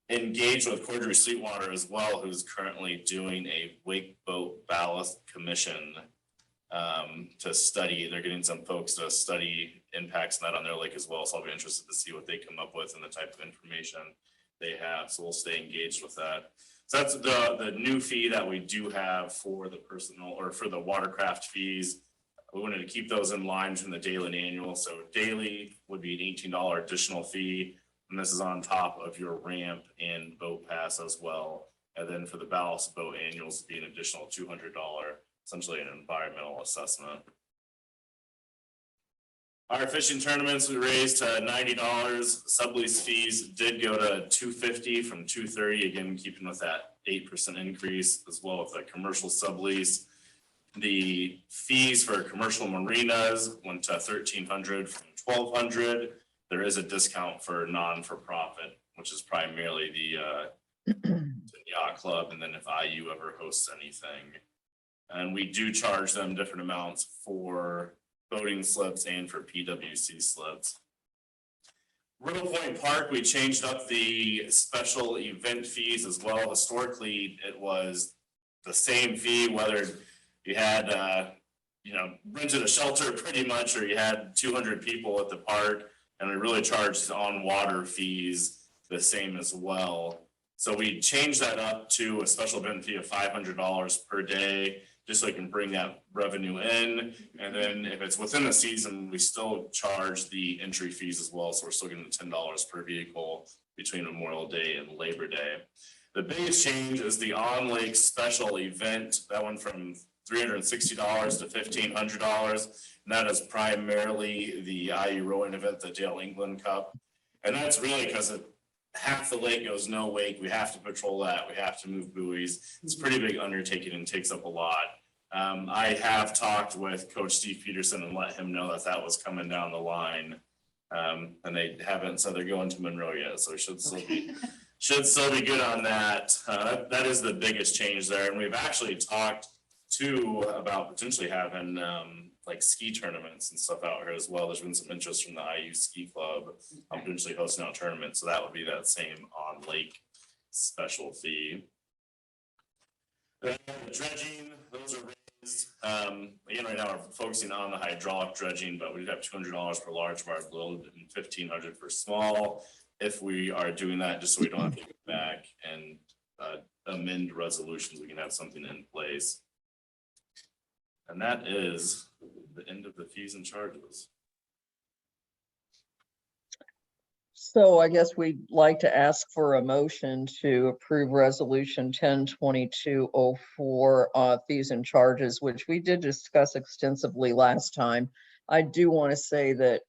engaged with Cordray Sweetwater as well, who's currently doing a wake boat ballast commission to study. They're getting some folks to study impacts on that on their lake as well. So I'll be interested to see what they come up with and the type of information they have. So we'll stay engaged with that. So that's the new fee that we do have for the personal or for the watercraft fees. We wanted to keep those in line between the daily and annual. So daily would be an $18 additional fee. And this is on top of your ramp and boat pass as well. And then for the ballast boat annuals would be an additional $200, essentially an environmental assessment. Our fishing tournaments we raised to $90. Sublease fees did go to $250 from $230. Again, keeping with that 8% increase, as well with the commercial sublease. The fees for commercial marinas went to $1,300 from $1,200. There is a discount for non-for-profit, which is primarily the yacht club, and then if IU ever hosts anything. And we do charge them different amounts for boating slips and for PWC slips. Riddle Point Park, we changed up the special event fees as well. Historically, it was the same fee, whether you had you know, rented a shelter pretty much, or you had 200 people at the park, and we really charged on water fees the same as well. So we changed that up to a special event fee of $500 per day, just so we can bring that revenue in. And then if it's within the season, we still charge the entry fees as well. So we're still getting $10 per vehicle between Memorial Day and Labor Day. The biggest change is the on-lake special event. That went from $360 to $1,500. And that is primarily the IU rowing event, the Dale England Cup. And that's really because half the lake goes no wake. We have to patrol that. We have to move buoys. It's a pretty big undertaking and takes up a lot. I have talked with Coach Steve Peterson and let him know that that was coming down the line. And they haven't said they're going to Monroe yet, so we should still be good on that. That is the biggest change there. And we've actually talked too about potentially having like ski tournaments and stuff out here as well. There's been some interest from the IU Ski Club potentially hosting out tournaments. So that would be that same on lake special fee. Dredging, those are raised. Again, right now we're focusing on the hydraulic dredging, but we'd have $200 for large barge load and $1,500 for small. If we are doing that, just so we don't have to go back and amend resolutions, we can have something in place. And that is the end of the fees and charges. So I guess we'd like to ask for a motion to approve resolution 102204 fees and charges, which we did discuss extensively last time. I do want to say that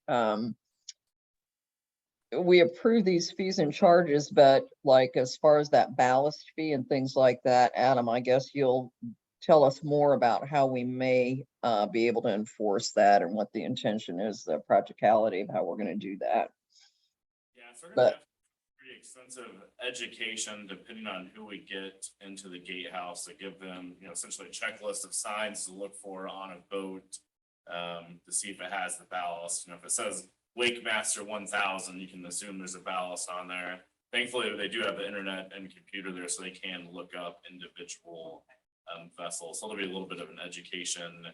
we approve these fees and charges, but like as far as that ballast fee and things like that, Adam, I guess you'll tell us more about how we may be able to enforce that and what the intention is, the practicality of how we're going to do that. Yeah, so we're gonna have pretty extensive education depending on who we get into the gatehouse to give them, you know, essentially a checklist of signs to look for on a boat to see if it has the ballast. You know, if it says Wake Master 1000, you can assume there's a ballast on there. Thankfully, they do have the internet and computer there, so they can look up individual vessels. So there'll be a little bit of an education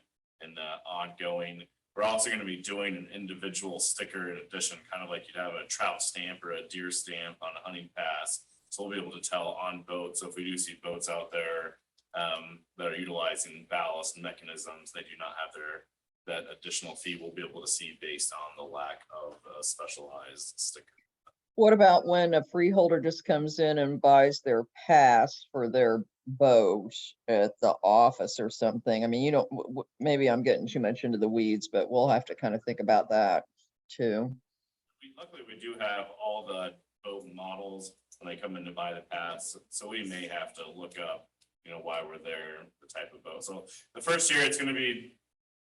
and ongoing. We're also going to be doing an individual sticker in addition, kind of like you'd have a trout stamp or a deer stamp on a hunting pass. So we'll be able to tell on boats. So if we do see boats out there that are utilizing ballast mechanisms, they do not have that additional fee. We'll be able to see based on the lack of a specialized sticker. What about when a freeholder just comes in and buys their pass for their boat at the office or something? I mean, you know, maybe I'm getting too much into the weeds, but we'll have to kind of think about that too. Luckily, we do have all the boat models when they come in to buy the pass. So we may have to look up, you know, why we're there, the type of boat. So the first year it's going to be,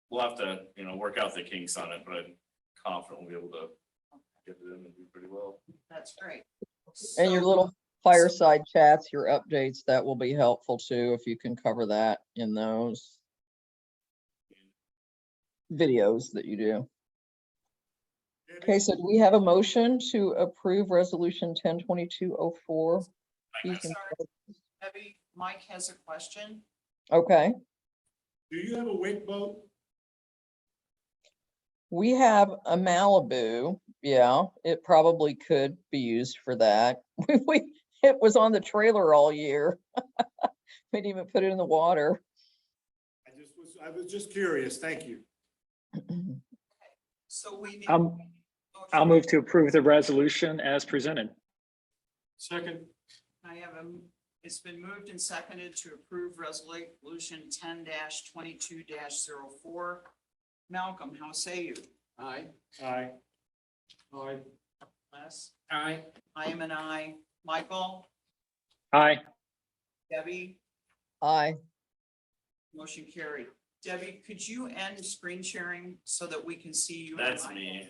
we'll have to, you know, work out the kinks on it, but I'm confident we'll be able to get it in and do pretty well. That's great. And your So- little fireside chats, your updates, that will be helpful too, if you can cover that in those videos that you do. Okay, so do we have a motion to approve resolution 102204? I'm sorry, Debbie, Mike has a question. Okay, Do you have a wake boat? we have a Malibu. Yeah, it probably could be used for that. It was on the trailer all year. We didn't even put it in the water. I was just curious. Thank you. So we need. I'll move to approve the resolution as presented. Second. I have it's been moved and seconded to approve resolution 10-22-04. Malcolm, how say you? Aye. Aye. Aye. Les? Aye. I am an aye. Michael? Aye. Debbie? Aye. Motion carried. Debbie, could you end screen sharing so that we can see you? and That's Michael? me.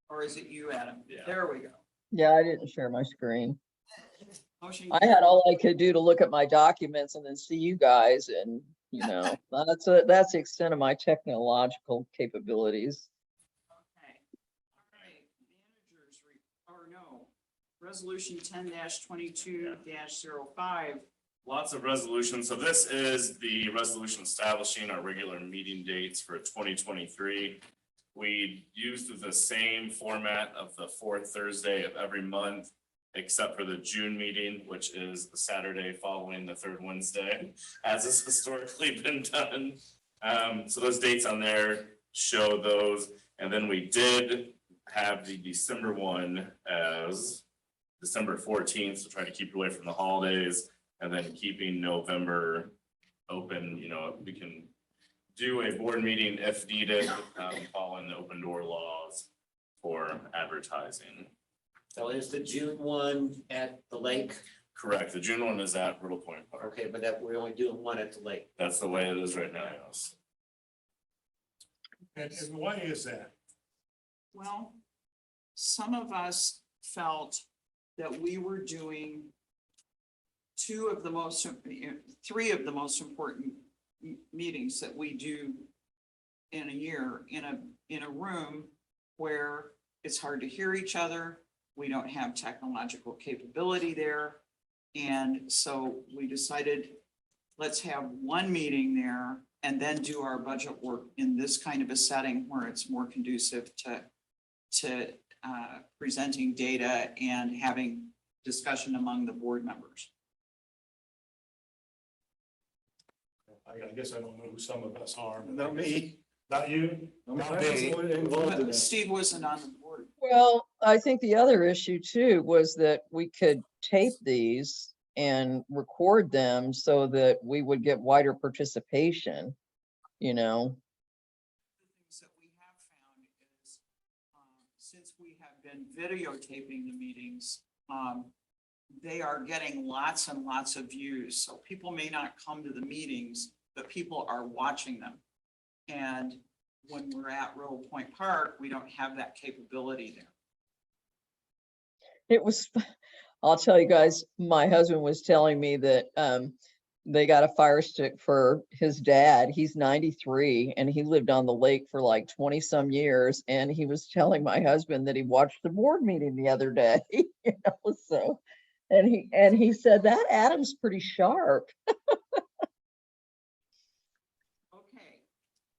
Or is it you, Adam? Yeah. There we go. Yeah, I didn't share my screen. Motion. I had all I could do to look at my documents and then see you guys, and you know, that's the extent of my technological capabilities. Okay. All right. Managers, or no, resolution 10-22-05. Lots of resolutions. So this is the resolution establishing our regular meeting dates for 2023. We used the same format of the fourth Thursday of every month, except for the June meeting, which is the Saturday following the third Wednesday, as has historically been done. So those dates on there show those. And then we did have the December one as December 14th, to try to keep it away from the holidays. And then keeping November open, you know, we can do a board meeting if needed, following the open door laws for advertising. So is the June one at the lake? Correct. The June one is at Riddle Point Park. Okay, but that we're only doing one at the lake. That's the way it is right now, yes. And why is that? Well, some of us felt that we were doing three of the most important meetings that we do in a year in a room where it's hard to hear each other. We don't have technological capability there. And so we decided, let's have one meeting there and then do our budget work in this kind of a setting where it's more conducive to presenting data and having discussion among the board members. I guess I don't know who some of us are. but- Not me. Not you? I'm Not not me. involved in But that. Steve wasn't on the board. Well, I think the other issue too was that we could tape these and record them so that we would get wider participation, you know? The things that we have found is, since we have been videotaping the meetings, they are getting lots and lots of views. So people may not come to the meetings, but people are watching them. And when we're at Riddle Point Park, we don't have that capability there. It was, I'll tell you guys, my husband was telling me that they got a fire stick for his dad. He's 93 and he lived on the lake for like 20 some years. And he was telling my husband that he watched the board meeting the other day, you know, so. And he said that Adam's pretty sharp. Okay,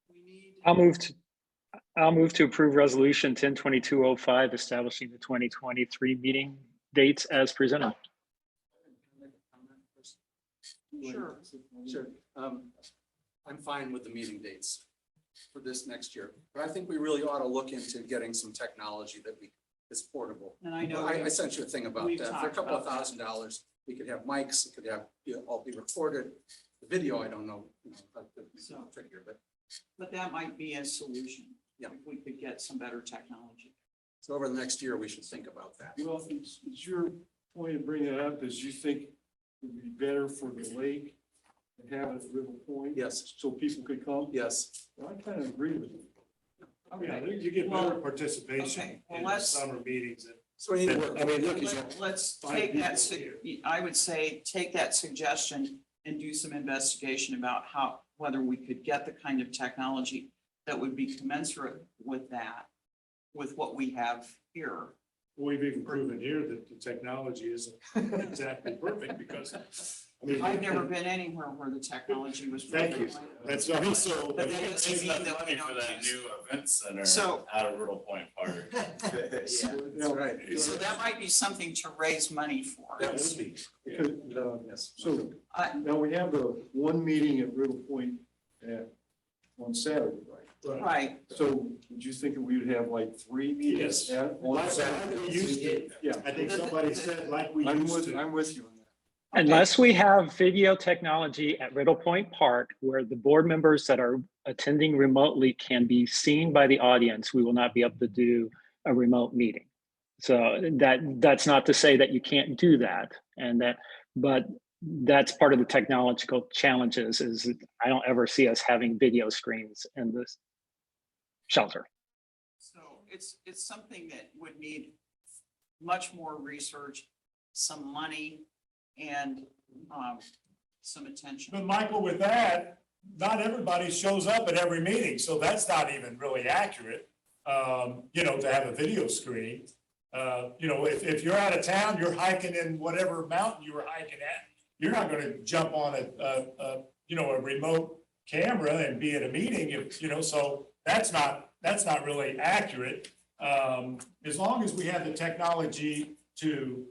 we need. I'll move to approve resolution 10/2205, establishing the 2023 meeting dates as presented. Sure. Sure. I'm fine with the meeting dates for this next year, but I think we really ought to look into getting some technology that is portable. And I know. I sent you a thing about we've that. For a talked couple of about that. $1,000s, we could have mics, it could have, all be recorded. The video, I don't know, it's So- trickier, But that might be a solution. Yeah. If we could get some better technology. so over the next year, we should think about that. Well, it's your point of bringing it up is you think it would be better for the lake to have it at Riddle Point? Yes, So people could come? yes. Well, I kind of agree with you. Yeah, Okay, you get better Well, participation okay, well, in the let's- summer meetings. So we need to work. I mean, look, he's got let's five take that, people I would say, take that suggestion and do some investigation about whether we could get the kind of technology that would be commensurate with that, with what we have here. We've even proven here that the technology isn't exactly perfect because, I mean. I've never been anywhere where the technology was. Thank you. perfect. That's what I so. But that doesn't Raise mean that that we money for don't that use- new event center So- out of Riddle Point Park. Yeah, that's right. So that might be something to raise money for. That would be, Because, yes. so I- now we have the one meeting at Riddle Point on Saturday, right? Right, So would you think that we would have like three meetings Yes. on Like we Saturday? used to. Yeah, I think somebody said like we used to. I'm with you on that. Unless we have video technology at Riddle Point Park where the board members that are attending remotely can be seen by the audience, we will not be able to do a remote meeting. So that's not to say that you can't do that but that's part of the technological challenges is I don't ever see us having video screens in this shelter. so it's something that would need much more research, some money, and some attention. But Michael, with that, not everybody shows up at every meeting, so that's not even really accurate. To have a video screen. If you're out of town, you're hiking in whatever mountain you were hiking at, you're not gonna jump on a remote camera and be at a meeting, so that's not really accurate. As long as we have the technology to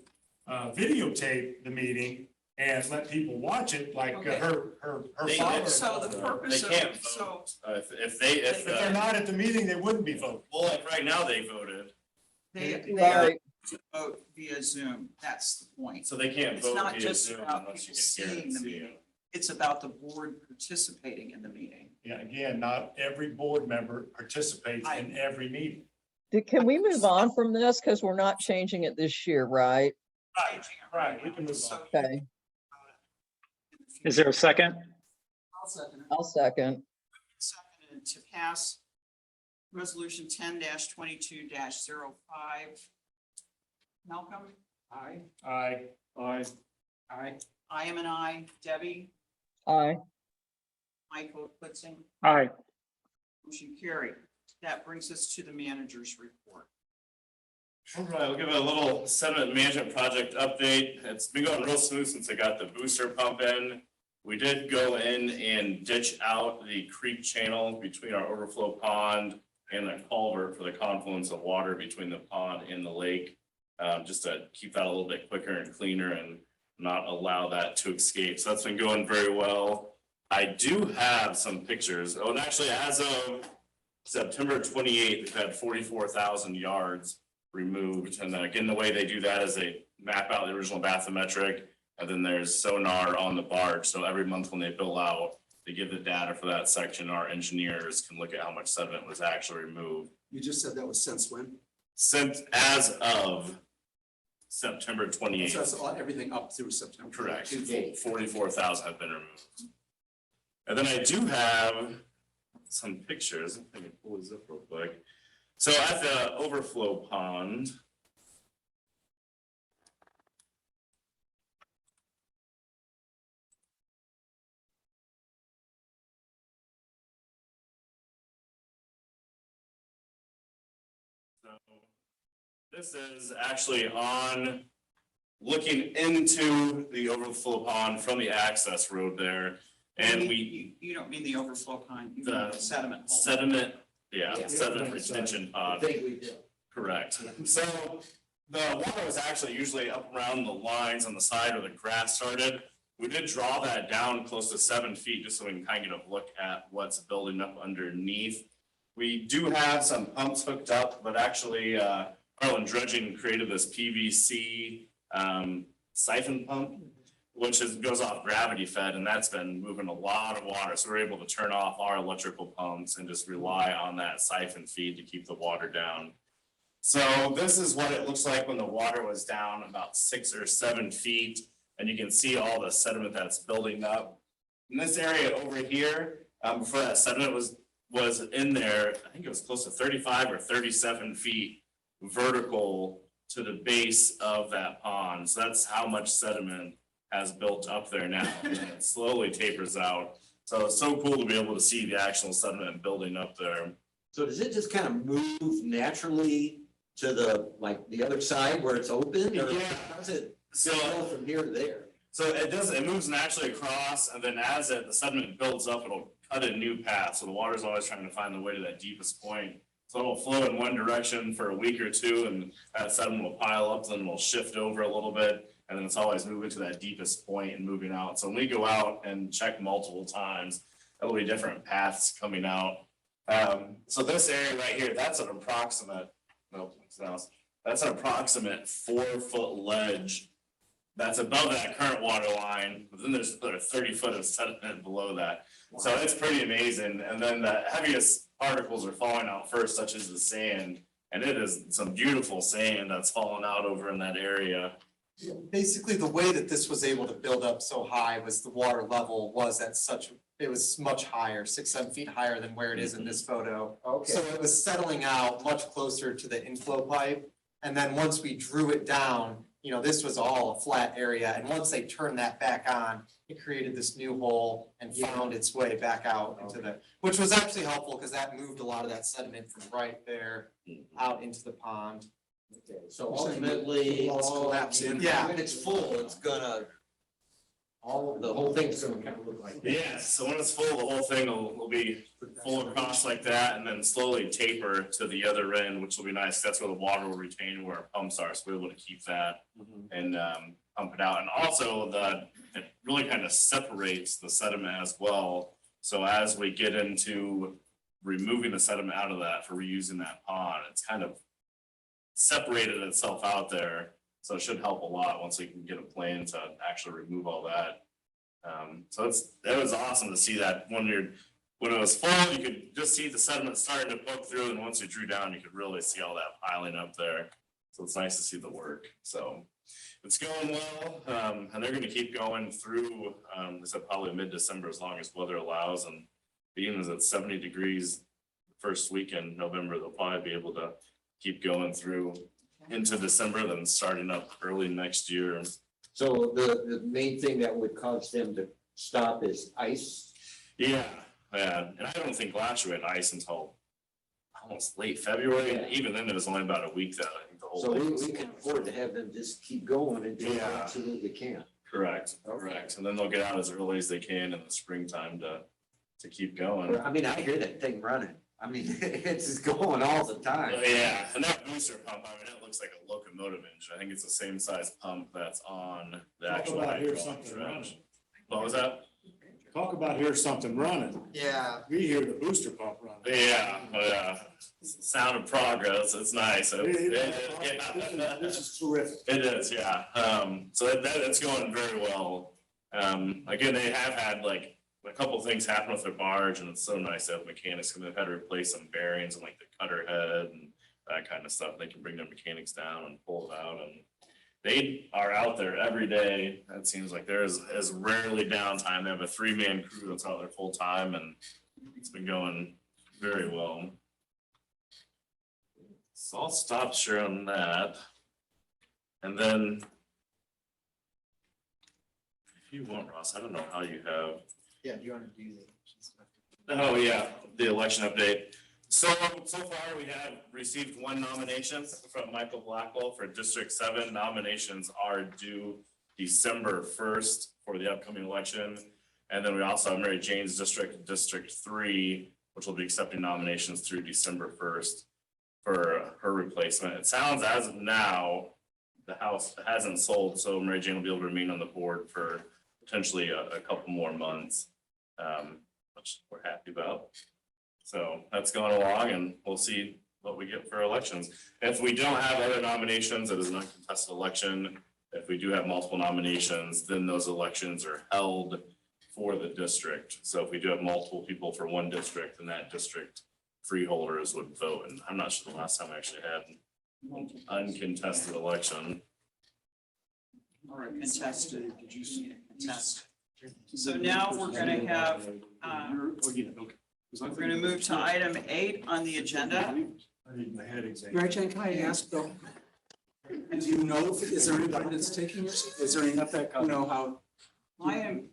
videotape the meeting and let people watch it, like Okay. her They- father. So the They purpose of, can't so vote. If If they're not at the meeting, they wouldn't be voting. well, like right now they voted, they Right, vote via Zoom. That's the point. so they can't It's vote not via just Zoom about unless you people can hear seeing and the see meeting. it. It's about the board participating in the meeting. Yeah, again, not every board member participates in every meeting. can we move on from this? Because we're not changing it this year, right? Right, we can move on. So- Okay, Is there a second? I'll second it. I'll second. Seconded to pass resolution 10-22-05. Malcolm? Aye. Aye. Aye. Aye. I am an aye. Debbie? Aye. Michael Klitzing? Aye. Motion carried. That brings us to the manager's report. All right, we'll give it a little sediment management project update. It's been going real smooth since I got the booster pump in. We did go in and ditch out the creek channel between our overflow pond and the culvert for the confluence of water between the pond and the lake. Just to keep that a little bit quicker and cleaner and not allow that to escape. So that's been going very well. I do have some pictures. Oh, and actually, as of September 28th, we've had 44,000 yards removed. And then again, the way they do that is they map out the original bathymetric, and then there's sonar on the barge. So every month when they bill out, they give the data for that section. Our engineers can look at how much sediment was actually removed. You just said that was since when? Since as of September So 28th. that's everything up through September. Correct. To date. 44,000 have been removed. And then I do have some pictures. Let me pull these up real quick. So at the overflow pond. So this is actually on looking into the overflow pond from the access road there. And we You don't mean the overflow pond, you mean The the sediment. hole. sediment, Yeah. sediment retention I pond, think we did. correct. So the water was actually usually up around the lines on the side where the grass started. We did draw that down close to 7 feet, just so we can kind of get a look at what's building up underneath. We do have some pumps hooked up, but actually, Harlan Dredging created this PVC siphon pump, which goes off gravity fed, and that's been moving a lot of water. So we're able to turn off our electrical pumps and just rely on that siphon feed to keep the water down. So this is what it looks like when the water was down about 6 or 7 feet, and you can see all the sediment that's building up. In this area over here, before that sediment was in there, I think it was close to 35 or 37 feet vertical to the base of that pond. So that's how much sediment has built up there now, and it slowly tapers out. So it's so cool to be able to see the actual sediment building up there. So does it just kind of move naturally to the other side where it's open? Or Yeah. how does it So, go from here to there? so it moves naturally across, and then as the sediment builds up, it'll cut a new path. So the water's always trying to find the way to that deepest point. So it'll flow in one direction for a week or two, and that sediment will pile up, then it'll shift over a little bit. And then it's always moving to that deepest point and moving out. So when we go out and check multiple times, there'll be different paths coming out. So this area right here, that's an approximate, that's an approximate 4-foot ledge that's above that current water line. But then there's 30 foot of sediment below that. So it's pretty amazing. And then the heaviest particles are falling out first, such as the sand. And it is some beautiful sand that's falling out over in that area. Basically, the way that this was able to build up so high was the water level was at it was much higher, 6-7 feet higher than where it is in this photo. Okay. So it was settling out much closer to the inflow pipe. And then once we drew it down, this was all a flat area. And once they turned that back on, it created this new hole and found its way back out into which was actually helpful because that moved a lot of that sediment from right there out into the pond. Okay, so ultimately, Walls collapse in. Yeah. when it's full, it's gonna All, the whole thing's gonna kind of look like that. Yeah, so when it's full, the whole thing will be full across like that and then slowly taper to the other end, which will be nice. That's where the water will retain where our pumps are, so we're able to keep that and pump it out. And also it really kind of separates the sediment as well. So as we get into removing the sediment out of that for reusing that pond, it's kind of separated itself out there. So it should help a lot once we can get a plan to actually remove all that. So it was awesome to see that when it was full, you could just see the sediment starting to poke through, and once you drew down, you could really see all that piling up there. So it's nice to see the work. So it's going well, and they're gonna keep going through, they said probably mid-December as long as weather allows, and being as it's 70 degrees the first week in November, they'll probably be able to keep going through into December, then starting up early next year. So the main thing that would cause them to stop is ice. Yeah, and I don't think last year we had ice until almost late February, and even then it was only about a week that I think the whole So thing we was can afford to have them just keep going until they Yeah. absolutely can. correct, and then they'll get out as early as they can in the springtime to keep going. I mean, I hear that thing running. I mean, it's just going all the time. Yeah, and that booster pump, I mean, it looks like a locomotive engine. I think it's the same size pump that's on the Talk actual about here's hydraulic something dredge. running. What was that? Talk about here's something running. Yeah. We hear the booster pump running. Yeah. Sound of progress. It's nice. This is terrific. It is, yeah. So it's going very well. Again, they have had like a couple things happen with their barge, and it's so nice to have mechanics, and they've had to replace some bearings and like the cutter head and that kind of stuff. They can bring their mechanics down and pull it out, and they are out there every day. It seems like there is rarely downtime. They have a 3-man crew that's out there full time, and it's been going very well. So I'll stop sharing that. And then if you want, Ross, I don't know how you have. Yeah, do you want to do that? Oh, yeah, the election update. So far, we have received 1 nomination from Michael Blackwell for District 7. Nominations are due December 1st for the upcoming election. And then we also have Mary Jane's district, District 3, which will be accepting nominations through December 1st for her replacement. It sounds as of now, the house hasn't sold, so Mary Jane will be able to remain on the board for potentially a couple more months, which we're happy about. So that's going along, and we'll see what we get for elections. If we don't have other nominations, it is an uncontested election. If we do have multiple nominations, then those elections are held for the district. So if we do have multiple people for one district, then that district freeholders would vote. And I'm not sure the last time I actually had an uncontested election. Or a contested, did you see a contest? So now we're gonna have, we're gonna move to item 8 on the agenda. I need my head examined. Mary Jane, can I ask though? Do you know, is there anybody that's taking your seat? Is there any, you know how? I am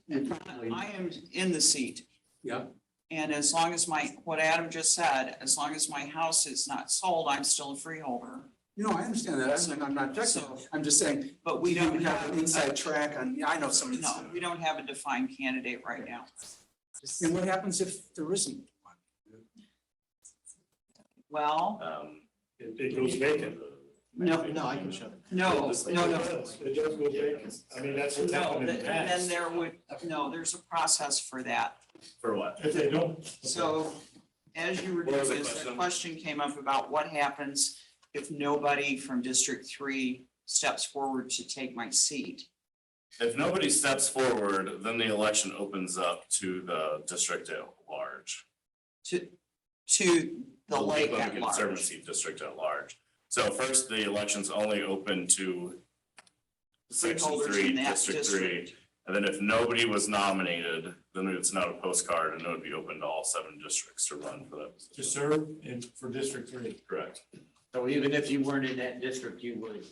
in the seat. Yeah. And as long as what Adam just said, as long as my house is not sold, I'm still a freeholder. No, I understand that. I'm not objecting. I'm just saying, But we we don't don't have an inside track on, yeah, I know somebody. No, we don't have a defined candidate right now. And what happens if there isn't one? Well, It goes vacant. no, I can show. no. It does go vacant. I mean, that's what's No, happened in the then past. there would, no, there's a process for that. For what? If they don't. So as you were What was doing the this, the question? question came up about what happens if nobody from District 3 steps forward to take my seat. If nobody steps forward, then the election opens up to the district at large. To the lake at large. Conservancy district at large. So first, the election's only open to Section Freeholders 3, in that District 3. district. And then if nobody was nominated, then it's not a postcard, and it would be open to all 7 districts to run for that To position. serve for District 3. Correct. So even if you weren't in that district, you would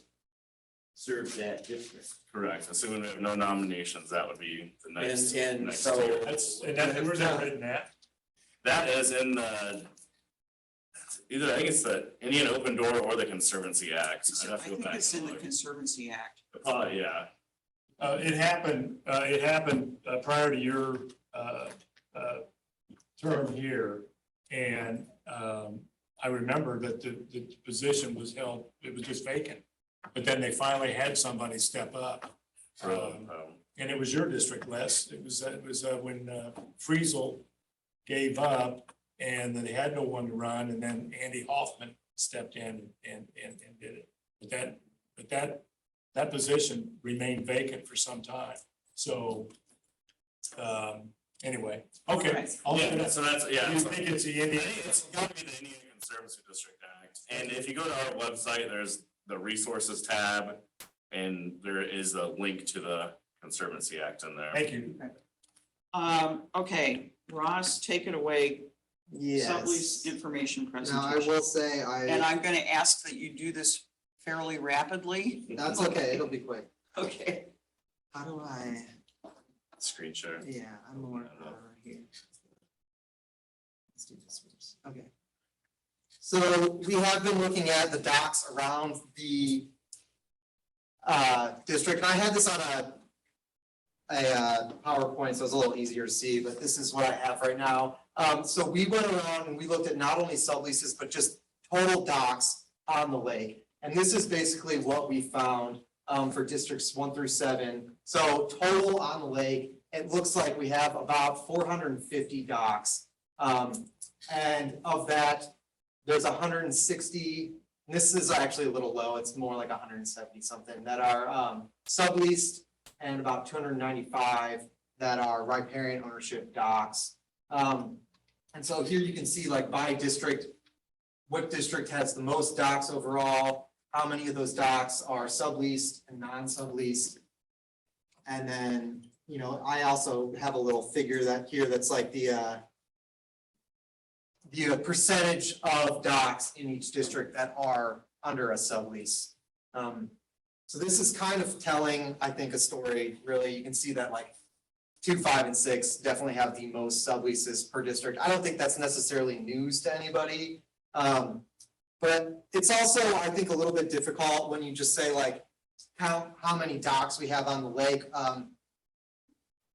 serve that district. Correct. Assuming we have no nominations, that would be the next. And next so- tier. Where's that written at? That is in the, either, I think it's the Indian Open Door or the Conservancy Act. I'd I have to go think back it's and in the look. Conservancy Act. Yeah. It happened prior to your term here. And I remember that the position was held, it was just vacant. But then they finally had somebody step up. And it was your district, Les. It was when Friesel gave up and then they had no one to run, and then Andy Hoffman stepped in and did it. But that position remained vacant for some time. So anyway, okay. Yeah, so that's, yeah. You so- think it's the I Indian? think it's got to be the Indian Conservancy District Act. And if you go to our website, there's the resources tab, and there is a link to the Conservancy Act in there. Thank you. Okay, Ross, take it away. Yes. Sublease information Now, presentation. I will say, And I'm gonna ask that you do this fairly rapidly. that's okay, it'll be quick. Okay. How do I, Screen share. yeah, I'm more here. Let's do this first, okay. So we have been looking at the docks around the district. I had this on a PowerPoint, so it's a little easier to see, but this is what I have right now. So we went around and we looked at not only subleases, but just total docks on the lake. And this is basically what we found for districts 1 through 7. So total on the lake, it looks like we have about 450 docks. And of that, there's 160, and this is actually a little low, it's more like 170 something that are subleased, and about 295 that are riparian ownership docks. And so here you can see, like, by district, what district has the most docks overall, how many of those docks are subleased and non-subleased. And then, you know, I also have a little figure that here that's like the percentage of docks in each district that are under a sublease. So this is kind of telling, I think, a story, really. You can see that like 2, 5, and 6 definitely have the most subleases per district. I don't think that's necessarily news to anybody. But it's also, I think, a little bit difficult when you just say like, how many docks we have on the lake.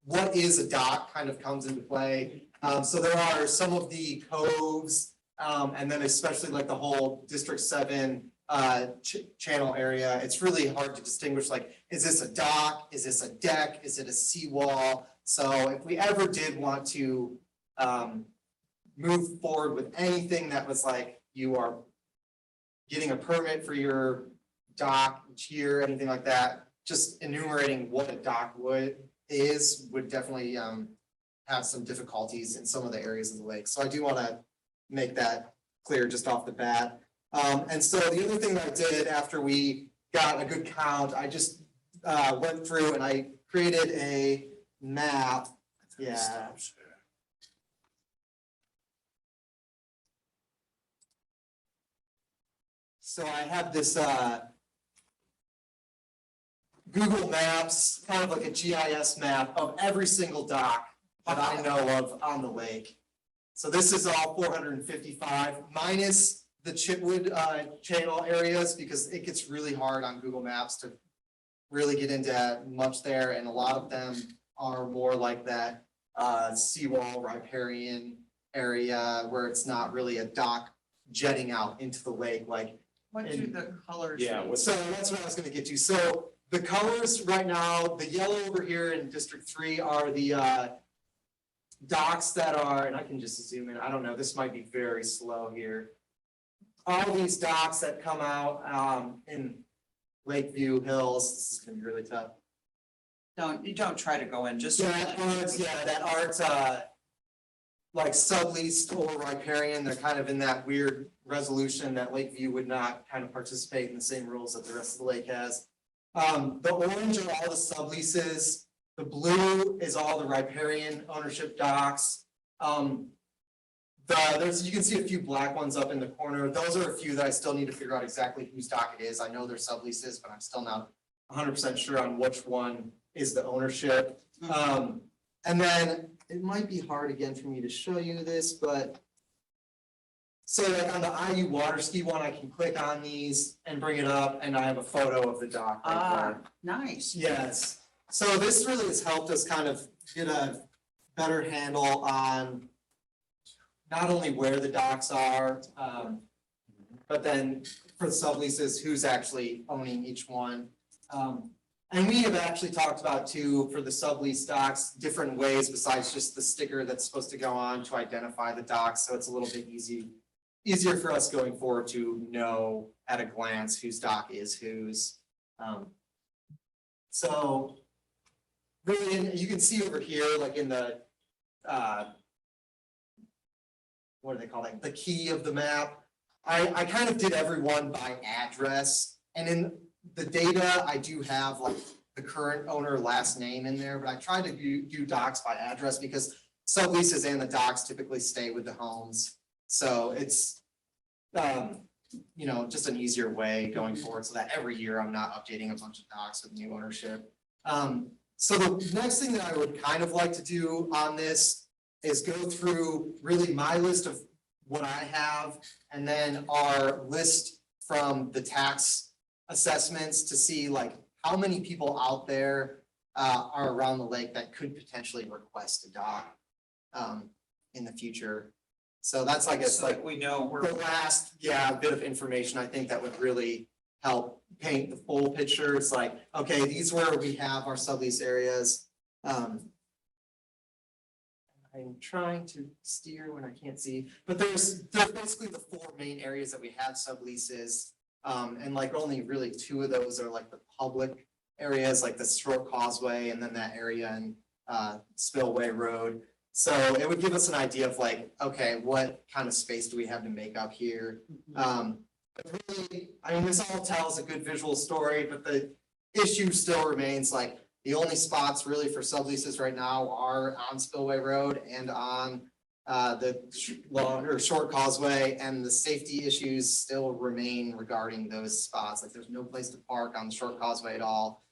What is a dock kind of comes into play. So there are some of the coves, and then especially like the whole District 7 channel area. It's really hard to distinguish, like, is this a dock? Is this a deck? Is it a seawall? So if we ever did want to move forward with anything that was like, you are getting a permit for your dock each year, anything like that, just enumerating what a dock would definitely have some difficulties in some of the areas of the lake. So I do want to make that clear just off the bat. And so the other thing that I did after we got a good count, I just went through and I created a map. Yeah. So I have this Google Maps, kind of like a GIS map of every single dock that I know of on the lake. So this is all 455 minus the Chitwood channel areas, because it gets really hard on Google Maps to really get into much there, and a lot of them are more like that seawall riparian area where it's not really a dock jetting out into the lake like. What do the colors? Yeah, mean? what's- So that's what I was gonna get to. So the colors right now, the yellow over here in District 3 are the docks that are, and I can just zoom in, I don't know, this might be very slow here. All these docks that come out in Lakeview Hills, this is gonna be really tough. You don't try to go in, just. That aren't like subleased or riparian, they're kind of in that weird resolution that Lakeview would not kind of participate in the same rules that the rest of the lake has. The orange are all the subleases, the blue is all the riparian ownership docks. You can see a few black ones up in the corner, those are a few that I still need to figure out exactly whose dock it is. I know they're subleases, but I'm still not 100% sure on which one is the ownership. And then it might be hard again for me to show you this, but so like on the IU water ski one, I can click on these and bring it up, and I have a photo of the dock right there. Nice. Yes, So this really has helped us kind of get a better handle on not only where the docks are, but then for the subleases, who's actually owning each one. And we have actually talked about too, for the sublease docks, different ways besides just the sticker that's supposed to go on to identify the docks, so it's a little bit easier for us going forward to know at a glance whose dock is whose. So really, and you can see over here, like in the, what do they call it? The key of the map. I kind of did everyone by address, and in the data, I do have like the current owner last name in there, but I tried to do docs by address because subleases and the docs typically stay with the homes. So it's, you know, just an easier way going forward so that every year I'm not updating a bunch of docs with new ownership. So the next thing that I would kind of like to do on this is go through really my list of what I have and then our list from the tax assessments to see like how many people out there are around the lake that could potentially request a dock in the future. So that's, I guess, like we know the last, bit of information I think that would really help paint the full picture. It's like, okay, these where we have our sublease areas. I'm trying to steer when I can't see, but there's basically the four main areas that we have subleases. And like only really two of those are like the public areas, like the short causeway and then that area in Spillway Road. So it would give us an idea of like, okay, what kind of space do we have to make up here? But really, I mean, this all tells a good visual story, but the issue still remains like the only spots really for subleases right now are on Spillway Road and on the long or short causeway, and the safety issues still remain regarding those spots. Like there's no place to park on the short causeway at all.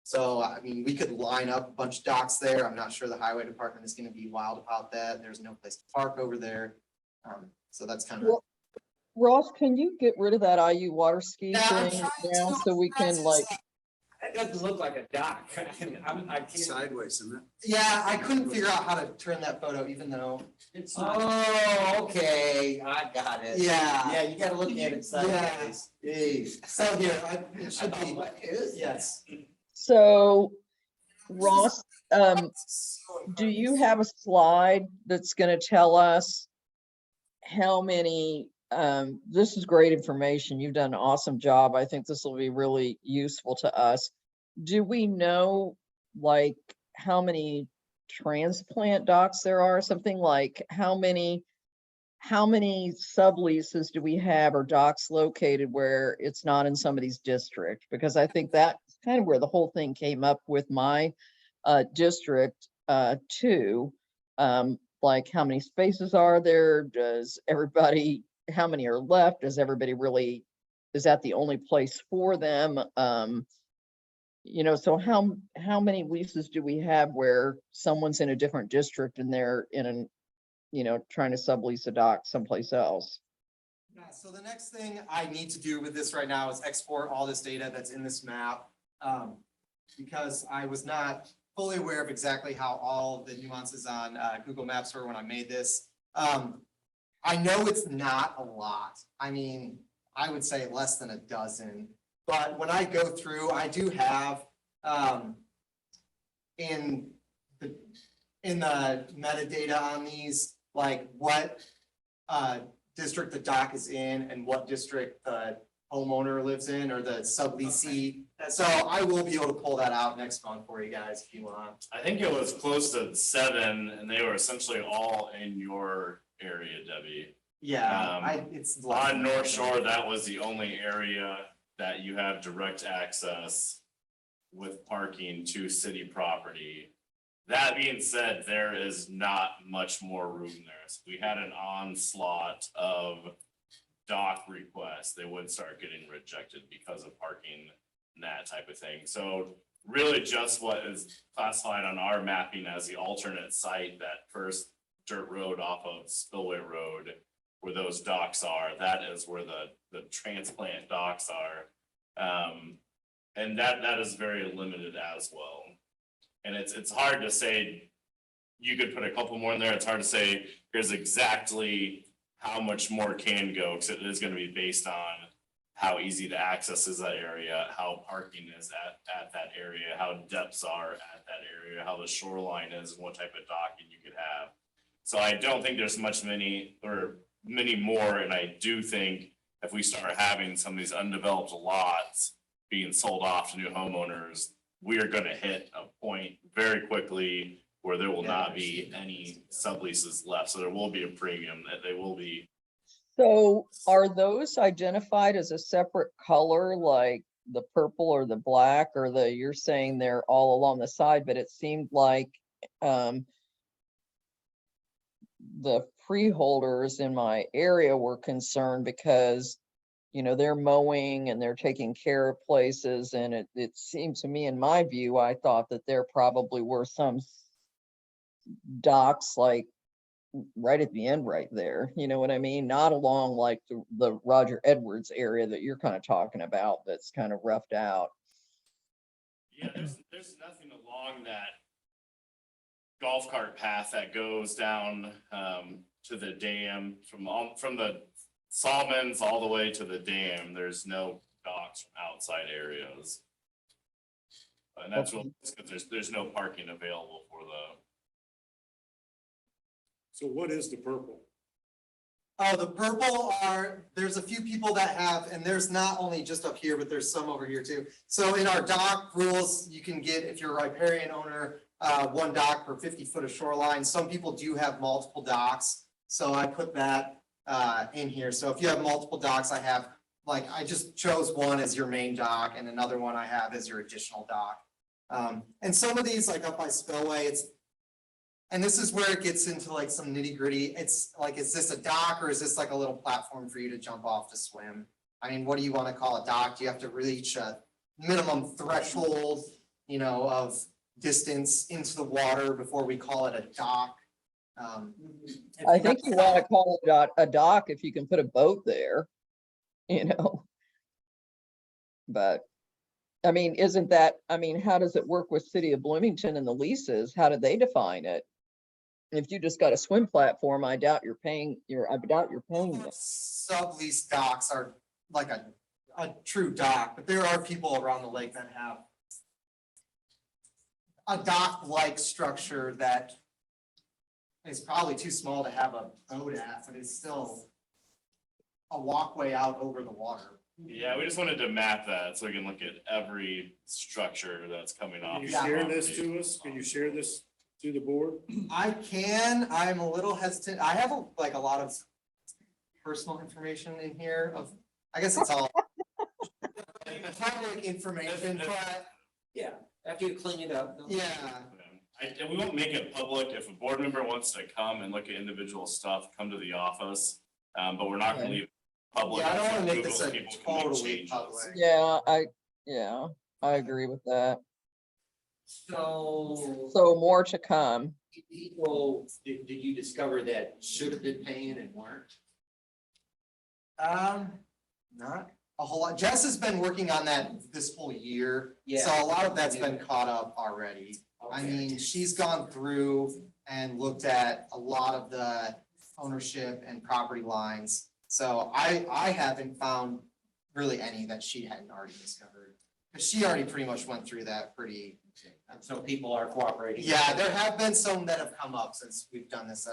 So, I mean, we could line up a bunch of docks there. I'm not sure the highway department is gonna be wild about that. There's no place to park over there. So that's kind of. Well, Ross, can you get rid of that IU water ski Yeah, I'm thing trying now to. so we can like, That doesn't look like a dock. I can't. Sideways, isn't it? Yeah, I couldn't figure out how to turn that photo even though. It's not. Oh, okay, I got it. Yeah. Yeah, you gotta look at it sideways. Jeez. So here, it I should thought, be, what is yes. so Ross, do you have a slide that's gonna tell us how many, this is great information. You've done an awesome job. I think this will be really useful to us. Do we know like how many transplant docks there are? Something like how many subleases do we have or docks located where it's not in somebody's district? Because I think that's kind of where the whole thing came up with my district too. Like how many spaces are there? Does everybody, how many are left? Does everybody really, is that the only place for them? You know, so how many leases do we have where someone's in a different district and they're in an, you know, trying to sublease a dock someplace else? Yeah, so the next thing I need to do with this right now is export all this data that's in this map. Because I was not fully aware of exactly how all the nuances on Google Maps were when I made this. I know it's not a lot. I mean, I would say less than a dozen. But when I go through, I do have in the metadata on these, like what district the dock is in and what district the homeowner lives in or the subleasee. So I will be able to pull that out next month for you guys if you want. I think it was close to 7 and they were essentially all in your area, Debbie. Yeah, it's. On North Shore, that was the only area that you have direct access with parking to city property. That being said, there is not much more room there. So we had an onslaught of dock requests. They would start getting rejected because of parking and that type of thing. So really just what is classified on our mapping as the alternate site, that first dirt road off of Spillway Road, where those docks are, that is where the transplant docks are. And that is very limited as well. And it's hard to say, you could put a couple more in there. It's hard to say, here's exactly how much more can go, because it is gonna be based on how easy to access is that area, how parking is at that area, how depths are at that area, how the shoreline is, and what type of docking you could have. So I don't think there's many more, and I do think if we start having some of these undeveloped lots being sold off to new homeowners, we are gonna hit a point very quickly where there will not be any subleases left. So there will be a premium, that they will be. So are those identified as a separate color, like the purple or the black, or you're saying they're all along the side, but it seemed like the freeholders in my area were concerned because, you know, they're mowing and they're taking care of places, and it seemed to me, in my view, I thought that there probably were some docks like right at the end right there, you know what I mean? Not along like the Roger Edwards area that you're kind of talking about that's kind of roughed out. Yeah, there's nothing along that golf cart path that goes down to the dam from the Sawmins all the way to the dam. There's no docks from outside areas. And that's Okay. because there's no parking available for the. So what is the purple? Oh, the purple there's a few people that have, and there's not only just up here, but there's some over here too. So in our dock rules, you can get, if you're a riparian owner, 1 dock per 50 foot of shoreline. Some people do have multiple docks. So I put that in here. So if you have multiple docks, I just chose one as your main dock and another one I have as your additional dock. And some of these, like up by Spillway, and this is where it gets into like some nitty gritty. It's like, is this a dock or is this like a little platform for you to jump off to swim? I mean, what do you want to call a dock? Do you have to reach a minimum threshold, you know, of distance into the water before we call it a dock? I think you want to call it a dock if you can put a boat there, you know. But I mean, how does it work with City of Bloomington and the leases? How do they define it? If you just got a swim platform, I doubt you're paying it. Sublease docks are like a true dock, but there are people around the lake that have a dock-like structure that is probably too small to have a boat at, but it's still a walkway out over the water. Yeah, we just wanted to map that so we can look at every structure that's coming off. Can you Yeah. share this to us? Can you share this to the board? I'm a little hesitant. I have a lot of personal information in here I guess it's all public information, but Yeah, after you clean it up. yeah. And we won't make it public. If a board member wants to come and look at individual stuff, come to the office. But we're not gonna leave it public. Yeah, I don't wanna make Google, this a people can make totally changes. public. Yeah, I agree with that. So So more to come. people, did you discover that should have been paying and weren't? Not a whole lot. Jess has been working on that this whole year. Yeah. So a lot of that's been caught up already. I Okay. mean, she's gone through and looked at a lot of the ownership and property lines. So I haven't found really any that she hadn't already discovered. Cause she already pretty much went through that pretty. So people are cooperating. Yeah, there have been some that have come up since we've done this.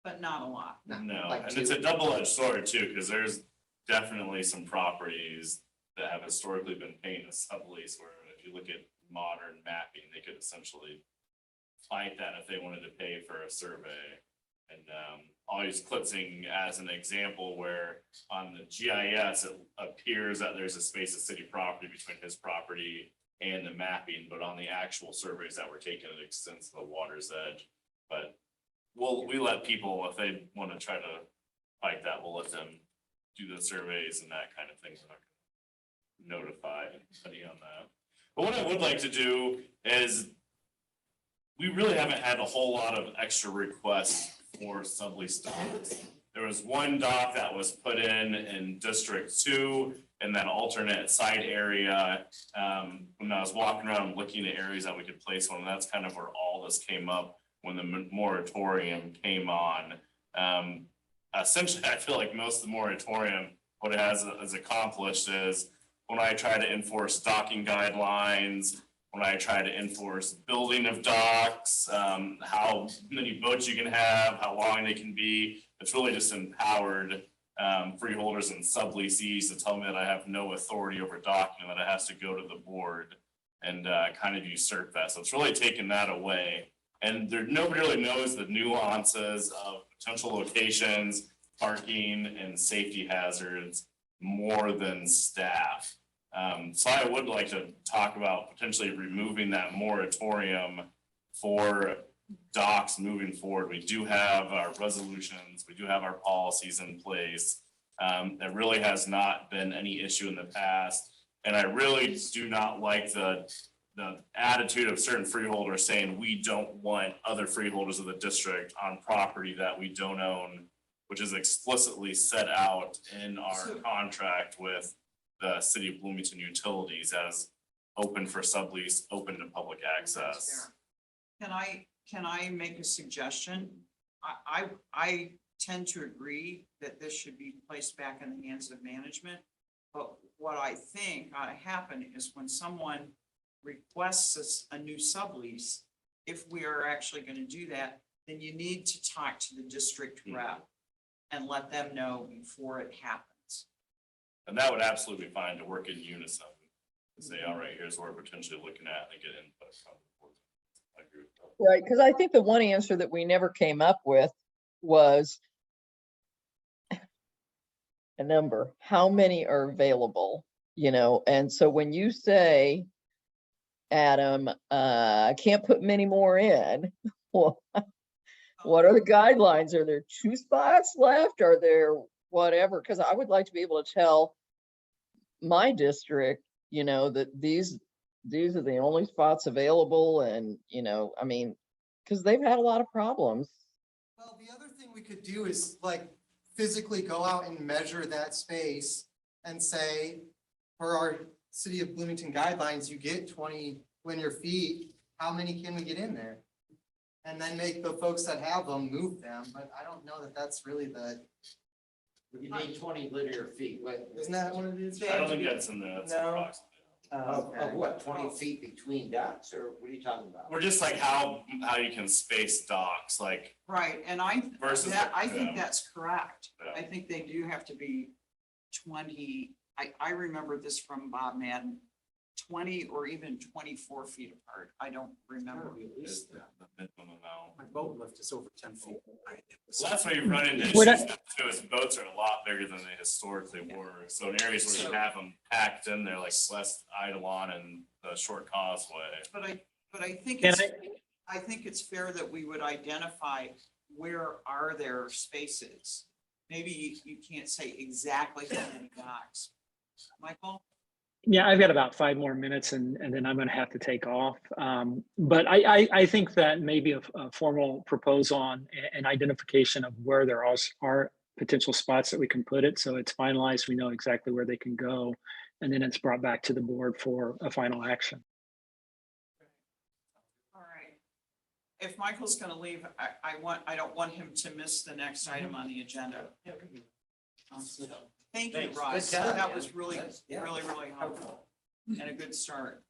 But not a lot. No, like and it's two. a double-edged sword too, because there's definitely some properties that have historically been paying a sublease, where if you look at modern mapping, they could essentially fight that if they wanted to pay for a survey. And I'll use Klitzing as an example where on the GIS, it appears that there's a space of city property between his property and the mapping, but on the actual surveys that were taken, it extends to the water's edge. But we let people, if they want to try to fight that, we'll let them do the surveys and that kind of thing. We're not gonna notify anybody on that. But what I would like to do is, we really haven't had a whole lot of extra requests for sublease docks. there was one dock that was put in District 2 in that alternate site area. When I was walking around looking at areas that we could place one, that's kind of where all this came up when the moratorium came on. Essentially, I feel like most of the moratorium, what it has accomplished is when I try to enforce docking guidelines, when I try to enforce building of docks, how many boats you can have, how long they can be, it's really just empowered freeholders and subleasees to tell me that I have no authority over docking, that it has to go to the board and kind of usurp that. So it's really taken that away. And nobody really knows the nuances of potential locations, parking, and safety hazards more than staff. So I would like to talk about potentially removing that moratorium for docks moving forward. We do have our resolutions, we do have our policies in place. There really has not been any issue in the past. And I really do not like the attitude of certain freeholders saying we don't want other freeholders of the district on property that we don't own, which is explicitly set out in our contract with the City of Bloomington Utilities as open for sublease, open to public access. Can I make a suggestion? I tend to agree that this should be placed back in the hands of management. But what I think ought to happen is when someone requests a new sublease, if we are actually going to do that, then you need to talk to the district rep and let them know before it happens. And that would absolutely be fine to work in unison. To say, all right, here's what we're potentially looking at and get input from the board. I agree with that. Right, because I think the one answer that we never came up with was a number, how many are available, and so when you say, Adam, I can't put many more in, well, what are the guidelines? Are there 2 spots left? Are there whatever? Because I would like to be able to tell my district, that these are the only spots available, and, I mean, because they've had a lot of problems. Well, the other thing we could do is like physically go out and measure that space and say, for our City of Bloomington guidelines, you get 20 linear feet. How many can we get in there? And then make the folks that have them move them. But I don't know that that's really You need 20 linear feet, isn't that what it is? I don't think that's in there. That's No. approximate. of what, 20 feet between docks, or what are you talking about? We're just like how you can space docks, like Right, and I think yeah. that's correct. Yeah. I think they do have to be 20, I remember this from Bob Madden, 20 or even 24 feet apart. I don't remember. is the minimum amount. My boat lift is over 10 feet. So that's why you run into issues What I- too, is boats are a lot bigger than they historically were. So in areas where you have them packed in there, like West Eidolon and the Short Causeway. But I think Can it's, I think it's fair that we would identify where are there spaces. Maybe you can't say exactly how many docks. Michael? Yeah, I've got about 5 more minutes and then I'm gonna have to take off. But I think that maybe a formal proposal on an identification of where there are potential spots that we can put it. So it's finalized, we know exactly where they can go. And then it's brought back to the board for a final action. All right. If Michael's gonna leave, I don't want him to miss the next item on the agenda. Thank you, Thanks. Russ. Good job, That yeah. was really, That's- yeah. really helpful and a good start.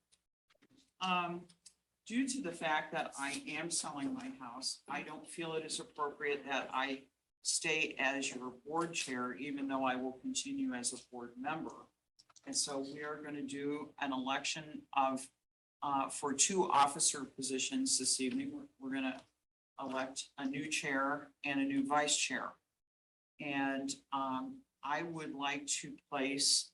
Due to the fact that I am selling my house, I don't feel it is appropriate that I stay as your board chair, even though I will continue as a board member. And so we are going to do an election of, for 2 officer positions this evening. We're going to elect a new chair and a new vice chair. And I would like to place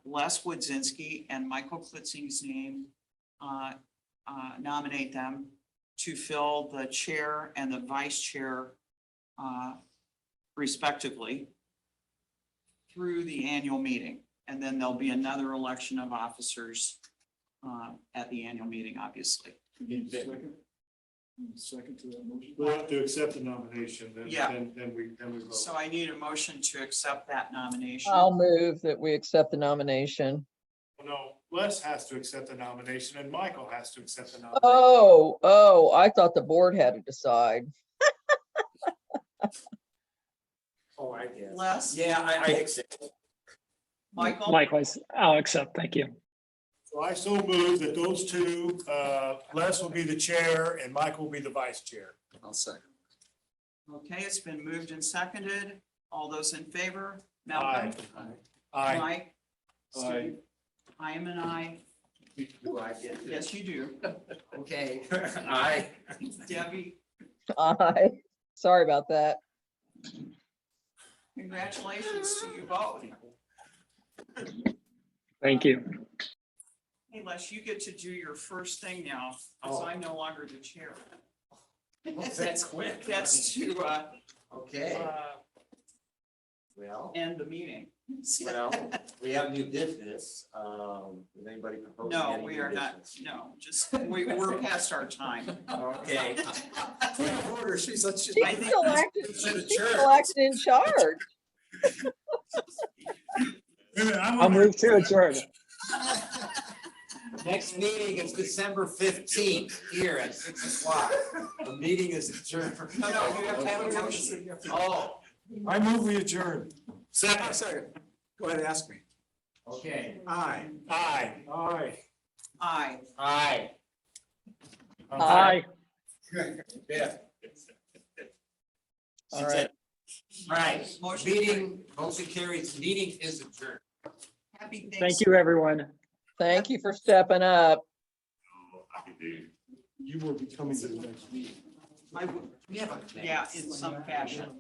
Les Wodzinski and Michael Klitzing's name, nominate them to fill the chair and the vice chair respectively through the annual meeting. And then there'll be another election of officers at the annual meeting, obviously. Second to that motion. We'll have to accept the nomination, Yeah. then we vote. So I need a motion to accept that nomination. I'll move that we accept the nomination. No, Les has to accept the nomination and Michael has to accept the nomination. Oh, I thought the board had to decide. Oh, I guess. Les? Yeah, I accept. Michael? Likewise, I'll accept. Thank you. So I so move that those two, Les will be the chair and Mike will be the vice chair. I'll second. Okay, it's been moved and seconded. All those in favor? Aye. Malcolm? Aye. Mike? Aye. Steve? I am an aye. Do I get this? Yes, you do. Okay, I. Debbie, Aye. Sorry about that. congratulations to you both. Thank you. Hey, Les, you get to do your first thing now, because Oh. I'm no longer the chair. That's quick. That's to, Okay, well, end the meeting. well, we have new business. Is anybody proposing No, any we new are not, business? no, just, we're past our time. Okay. Order, she's, let's just. I think She's still acting in charge. I'll move to adjourn. Next meeting is December 15th here at 6:00. The meeting is adjourned. No, you have to have a motion. Oh, I move we adjourn. Second. Go ahead and ask me. okay. Aye. Aye. Aye. Aye. Aye. Aye. Yeah. All right. Right, Motion motion carries, meeting is adjourned. Happy Thank you, everyone. Thank you for stepping up. You will be coming to the next meeting. I would, We have a. yeah, in some fashion.